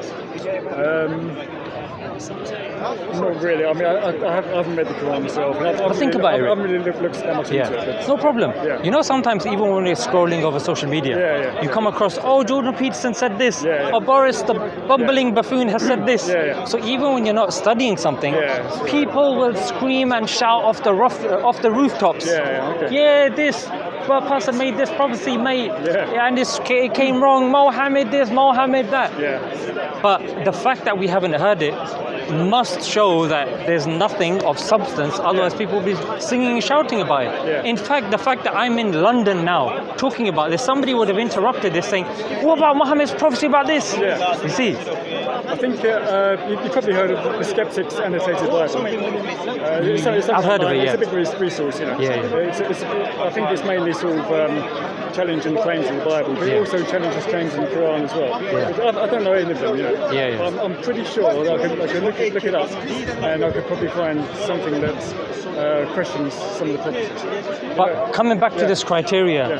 Not really. I mean, I haven't read the Quran myself. But think about it. I haven't really looked that much into it. No problem. You know, sometimes even when you're scrolling over social media, you come across, oh, Jordan Peterson said this, or Boris the bumbling buffoon has said this. So even when you're not studying something, people will scream and shout off the rooftops. This person made this prophecy, mate, and it came wrong. Mohammed this, Mohammed that. But the fact that we haven't heard it must show that there's nothing of substance, otherwise people will be singing and shouting about it. In fact, the fact that I'm in London now talking about this, somebody would have interrupted this saying, what about Muhammad's prophecy about this? You see? I think you probably heard of the Skeptics Annotated Bible. I've heard of it, It's a big resource, I think it's mainly sort of challenging claims in the Bible, but it also challenges claims in the Quran as well. I don't know any of them, I'm pretty sure that I can look it up, and I could probably find something that questions some of the prophecies. But coming back to this criteria,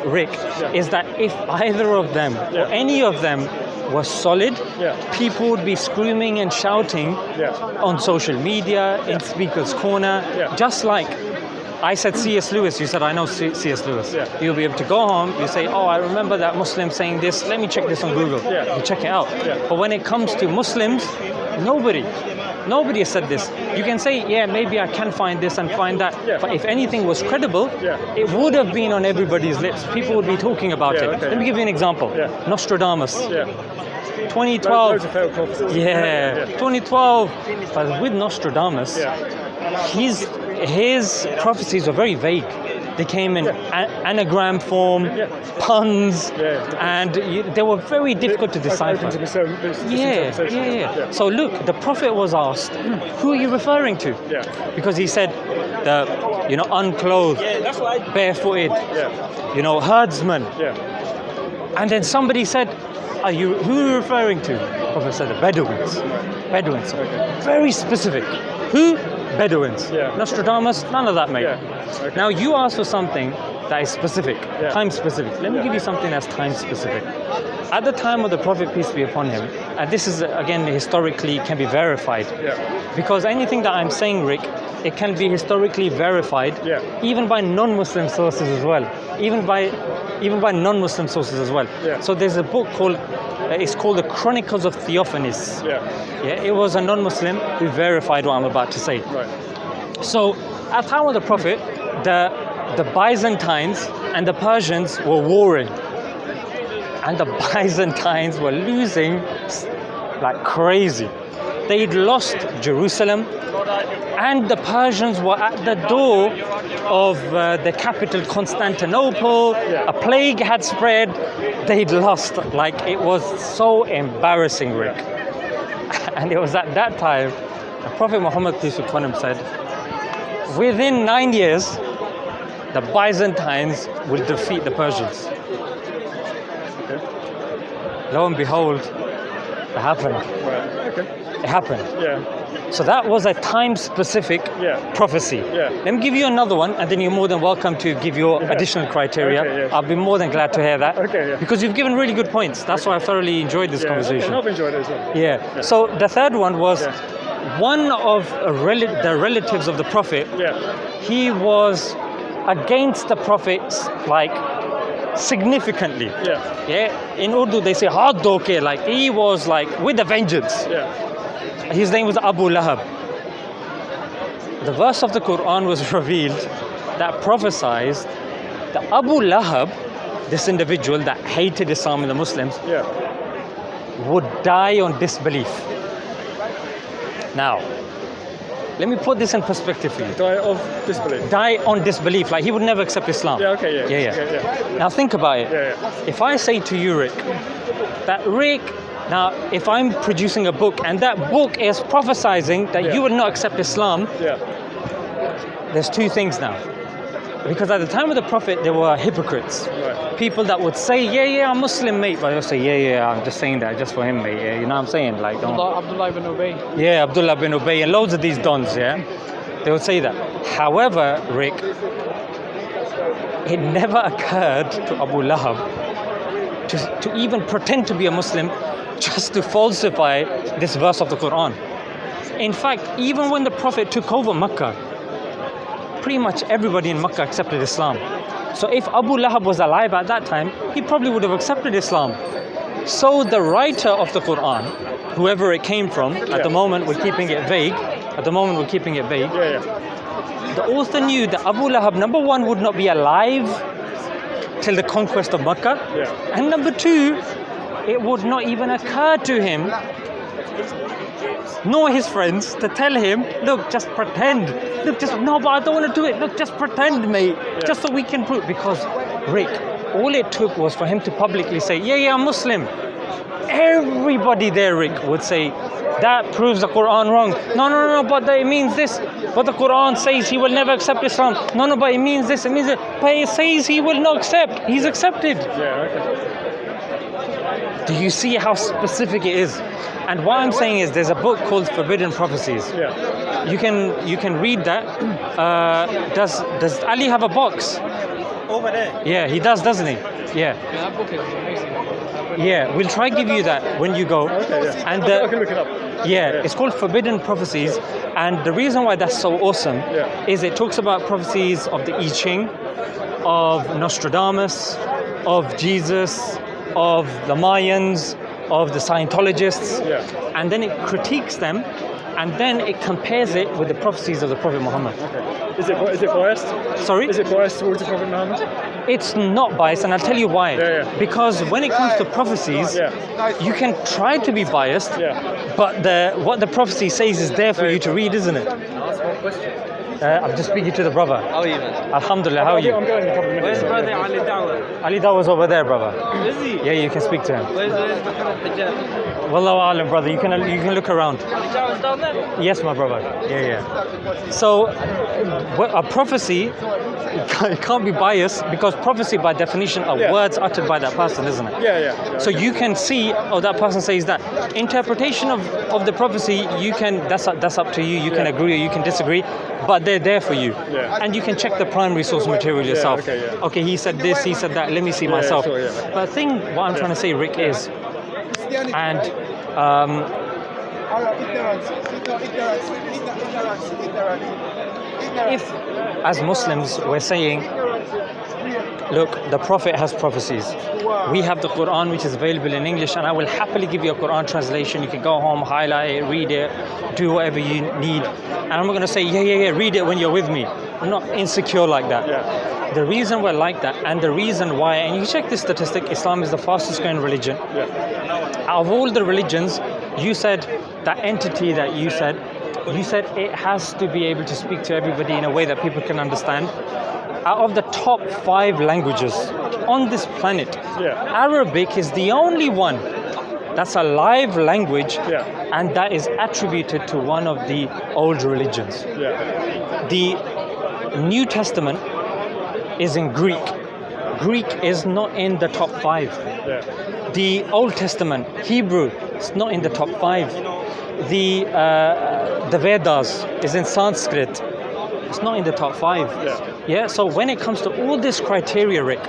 Rick, is that if either of them or any of them was solid, people would be screaming and shouting on social media, in Speaker's Corner, just like I said C.S. Lewis, you said I know C.S. Lewis. You'll be able to go home, you say, oh, I remember that Muslim saying this, let me check this on Google. You check it out. But when it comes to Muslims, nobody has said this. You can say, maybe I can find this and find that, but if anything was credible, it would have been on everybody's lips. People would be talking about it. Let me give you an example. Nostradamus. 2012. 2012. But with Nostradamus, his prophecies were very vague. They came in anagram form, puns, and they were very difficult to decipher. So look, the Prophet was asked, who are you referring to? Because he said, unclothed, barefooted, herdsmen. And then somebody said, who are you referring to? The Prophet said, the Bedouins. Very specific. Who? Bedouins. Nostradamus, none of that, mate. Now you asked for something that is specific, time specific. Let me give you something that's time specific. At the time of the Prophet, peace be upon him, and this is again historically can be verified, because anything that I'm saying, Rick, it can be historically verified, even by non-Muslim sources as well, even by non-Muslim sources as well. So there's a book called it's called the Chronicles of Theophanes. It was a non-Muslim who verified what I'm about to say. So at the time of the Prophet, the Byzantines and the Persians were warring, and the Byzantines were losing like crazy. they'd lost Jerusalem, and the Persians were at the door of the capital Constantinople. A plague had spread. They'd lost. Like, it was so embarrassing, Rick. And it was at that time the Prophet Muhammad, peace be upon him, said, within 9 years, the Byzantines will defeat the Persians. Lo and behold, it happened. Right. Okay. It happened. Yeah. So that was a time-specific prophecy. Yeah. Let me give you another one, and then you're more than welcome to give your additional criteria. Okay, I'll be more than glad to hear that. Okay, yeah. Because you've given really good points. That's why I thoroughly enjoyed this conversation. Okay, I've enjoyed it as well. Yeah. So the third one was one of the relatives of the Prophet. He was against the prophets, like, significantly. In Urdu they say hard doke, like he was like with a vengeance. His name was Abu Lahab. The verse of the Quran was revealed that prophesied that Abu Lahab, this individual that hated Islam and the Muslims, would die on disbelief. Now, let me put this in perspective for you. Die of disbelief. Die on disbelief, like he would never accept Islam. Now think about it. If I say to you, Rick, that Rick, now if I'm producing a book and that book is prophesizing that you would not accept Islam, there's two things now. Because at the time of the Prophet, there were hypocrites. People that would say, I'm Muslim, mate. But they'll say, I'm just saying that just for him, mate. Yeah, you know what I'm saying? Like, Abdullah ibn Ubay. Yeah, Abdullah bin Ubay and loads of these dons, they would say that. However, Rick, it never occurred to Abu Lahab to even pretend to be a Muslim just to falsify this verse of the Quran. In fact, even when the Prophet took over Mecca, pretty much everybody in Mecca accepted Islam. So if Abu Lahab was alive at that time, he probably would have accepted Islam. So the writer of the Quran, whoever it came from, at the moment we're keeping it vague. The author knew that Abu Lahab, number one, would not be alive till the conquest of Mecca. And number two, it would not even occur to him, nor his friends, to tell him, look, just pretend. Look, no, but I don't want to do it. Look, just pretend, mate. Just so we can prove. Because, Rick, all it took was for him to publicly say, I'm Muslim. Everybody there, Rick, would say, that proves the Quran wrong. No, but it means this. But the Quran says he will never accept Islam. No, but it means this, it means that. But it says he will not accept. He's accepted. Do you see how specific it is? And what I'm saying is, there's a book called Forbidden Prophecies. You can read that. Does Ali have a box? Over there. Yeah, he does, doesn't he? That book is amazing. We'll try give you that when you go. And I can look it up. It's called Forbidden Prophecies. And the reason why that's so awesome is it talks about prophecies of the I Ching, of Nostradamus, of Jesus, of the Mayans, of the Scientologists, and then it critiques them, and then it compares it with the prophecies of the Prophet Muhammad. Is it biased? Sorry? Is it biased towards the Prophet Muhammad? It's not biased, and I'll tell you why. Because when it comes to prophecies, you can try to be biased, but what the prophecy says is there for you to read, isn't it? I'm just speaking to the brother. How are you, man? Alhamdulillah, how are you? I'm going in a couple of minutes. Where's brother Ali Dawah? Ali Dawah's over there, brother. Is he? Yeah, you can speak to him. Where's Muhammad Hijab? Wallahu alam, brother. You can look around. Ali Dawah's down there? Yes, my brother. Yeah. So, a prophecy, it can't be biased, because prophecy by definition are words uttered by that person, isn't it? So you can see, that person says that. Interpretation of the prophecy, you can, that's up to you. You can agree or you can disagree, but they're there for you. And you can check the primary source material yourself. Okay, he said this, he said that, let me see myself. But the thing, what I'm trying to say, Rick, is, and if, as Muslims, we're saying, look, the Prophet has prophecies. We have the Quran, which is available in English, and I will happily give you a Quran translation. You can go home, highlight it, read it, do whatever you need. And I'm not going to say, read it when you're with me. I'm not insecure like that. The reason we're like that, and the reason why, and you check this statistic, Islam is the fastest growing religion. Out of all the religions, you said that entity that you said it has to be able to speak to everybody in a way that people can understand. Out of the top 5 languages on this planet, Arabic is the only one that's a live language, and that is attributed to one of the old religions. The New Testament is in Greek. Greek is not in the top 5. The Old Testament, Hebrew, is not in the top 5. The Vedas is in Sanskrit. It's not in the top 5. So when it comes to all this criteria, Rick,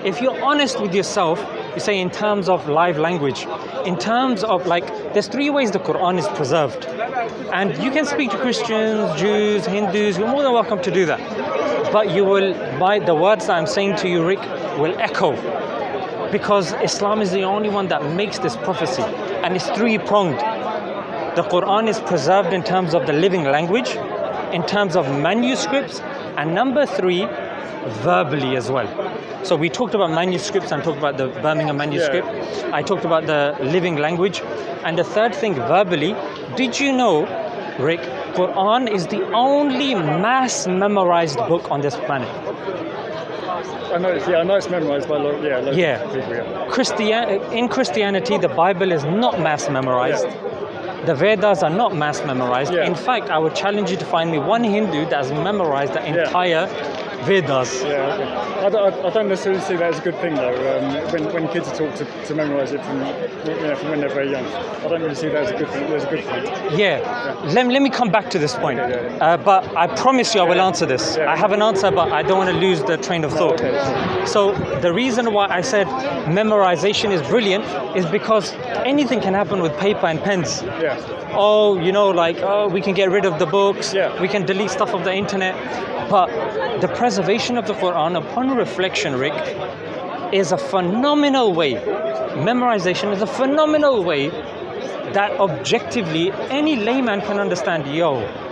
if you're honest with yourself, you say in terms of live language, in terms of there's 3 ways the Quran is preserved. And you can speak to Christians, Jews, Hindus, you're more than welcome to do that. But you will, by the words that I'm saying to you, Rick, will echo. Because Islam is the only one that makes this prophecy. And it's 3-pronged. The Quran is preserved in terms of the living language, in terms of manuscripts, and number 3, verbally as well. So we talked about manuscripts and talked about the Birmingham manuscript. I talked about the living language. And the third thing, verbally, did you know, Rick, Quran is the only mass memorized book on this planet? I know it's memorized by a lot of people. In Christianity, the Bible is not mass memorized. The Vedas are not mass memorized. In fact, I would challenge you to find me one Hindu that has memorized the entire Vedas. I don't necessarily see that as a good thing though. When kids are taught to memorize it from when they're very young, I don't really see that as a good thing. Let me come back to this point. But I promise you I will answer this. I have an answer, but I don't want to lose the train of thought. So the reason why I said memorization is brilliant is because anything can happen with paper and pens. We can get rid of the books, we can delete stuff off the internet. But the preservation of the Quran, upon reflection, Rick, is a phenomenal way. Memorization is a phenomenal way that objectively any layman can understand,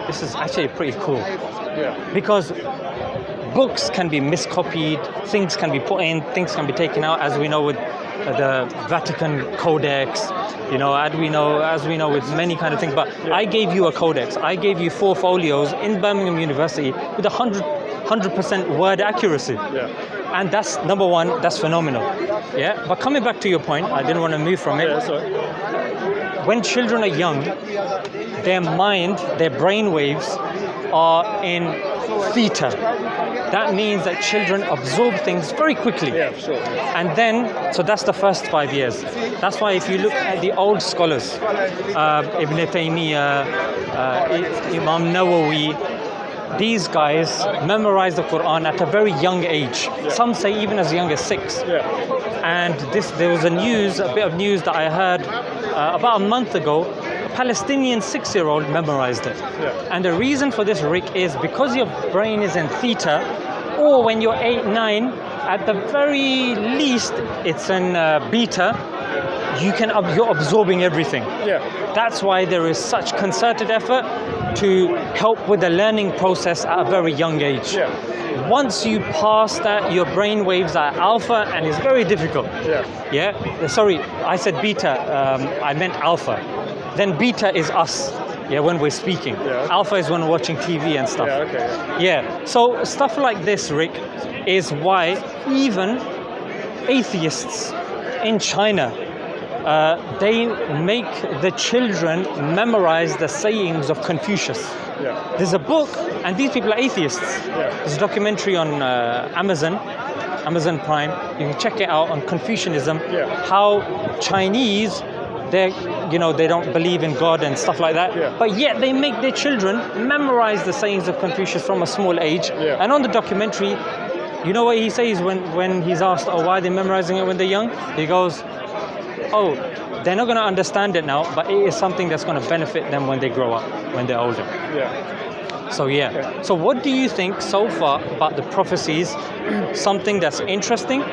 this is actually pretty cool. Because books can be miscopied, things can be put in, things can be taken out, as we know with the Vatican Codex, as we know with many kind of things. But I gave you a codex. I gave you 4 folios in Birmingham University with 100% word accuracy. And that's number 1. That's phenomenal. But coming back to your point, I didn't want to move from it. When children are young, their mind, their brain waves are in theta. That means that children absorb things very quickly. And then, so that's the first 5 years. That's why if you look at the old scholars, Ibn Taymiyyah, Imam Nawawi, these guys memorize the Quran at a very young age. Some say even as young as 6. And there was a bit of news that I heard about a month ago. A Palestinian 6-year-old memorized it. And the reason for this, Rick, is because your brain is in theta, or when you're 8, 9, at the very least, it's in beta. You're absorbing everything. That's why there is such concerted effort to help with the learning process at a very young age. Once you pass that, your brain waves are alpha, and it's very difficult. Sorry, I said beta. I meant alpha. Then beta is us. When we're speaking. Alpha is when we're watching TV and stuff. So stuff like this, Rick, is why even atheists in China, they make the children memorize the sayings of Confucius. There's a book, and these people are atheists. There's a documentary on Amazon Prime. You can check it out on Confucianism. How Chinese, they don't believe in God and stuff like that, but yet they make their children memorize the sayings of Confucius from a small age. And on the documentary, you know what he says when he's asked, why are they memorizing it when they're young? He goes, they're not going to understand it now, but it is something that's going to benefit them when they grow up, when they're older. So what do you think so far about the prophecies? Something that's interesting?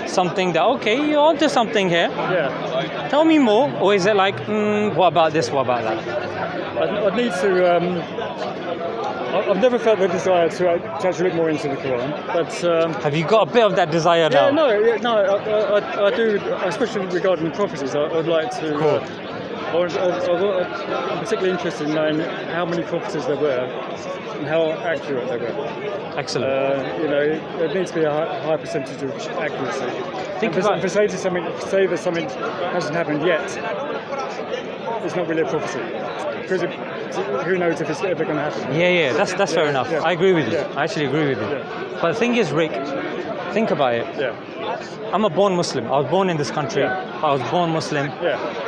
Something that, you're onto something here. Tell me more. Or is it like, what about this, what about that? I'd need to... I've never felt the desire to actually look more into the Quran, but... have you got a bit of that desire now? I do, especially regarding prophecies. I'd like to I'm particularly interested in knowing how many prophecies there were and how accurate they were. Excellent. There needs to be a high percentage of accuracy. Think And about for say that something hasn't happened yet, it's not really a prophecy. Because who knows if it's ever going to happen? Yeah, that's fair enough. yeah. I agree with you. Yeah. I actually agree with you. Yeah. But the thing is, Rick, think about it. Yeah. I'm a born Muslim. I was born in this country. Yeah. I was born Muslim. Yeah.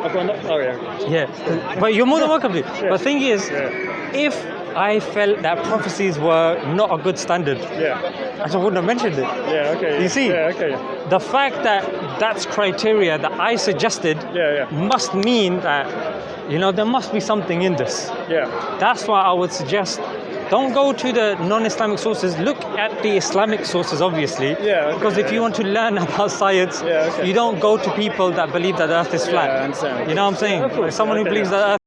Oh yeah. Yeah. But you're more than welcome to. Yeah. But the thing is, if I felt that prophecies were not a good standard, Yeah. I just wouldn't have mentioned it. Yeah. Okay. You see? Yeah. Okay. The fact that that's criteria that I suggested Yeah. must mean that, there must be something in this. Yeah. That's why I would suggest don't go to the non-Islamic sources. Look at the Islamic sources, obviously. Yeah, okay, because if you want to learn about science, Yeah, okay. you don't go to people that believe that the earth is flat. Yeah, I understand. You know what I'm saying? Of course, Like someone who okay, believes yeah. that the earth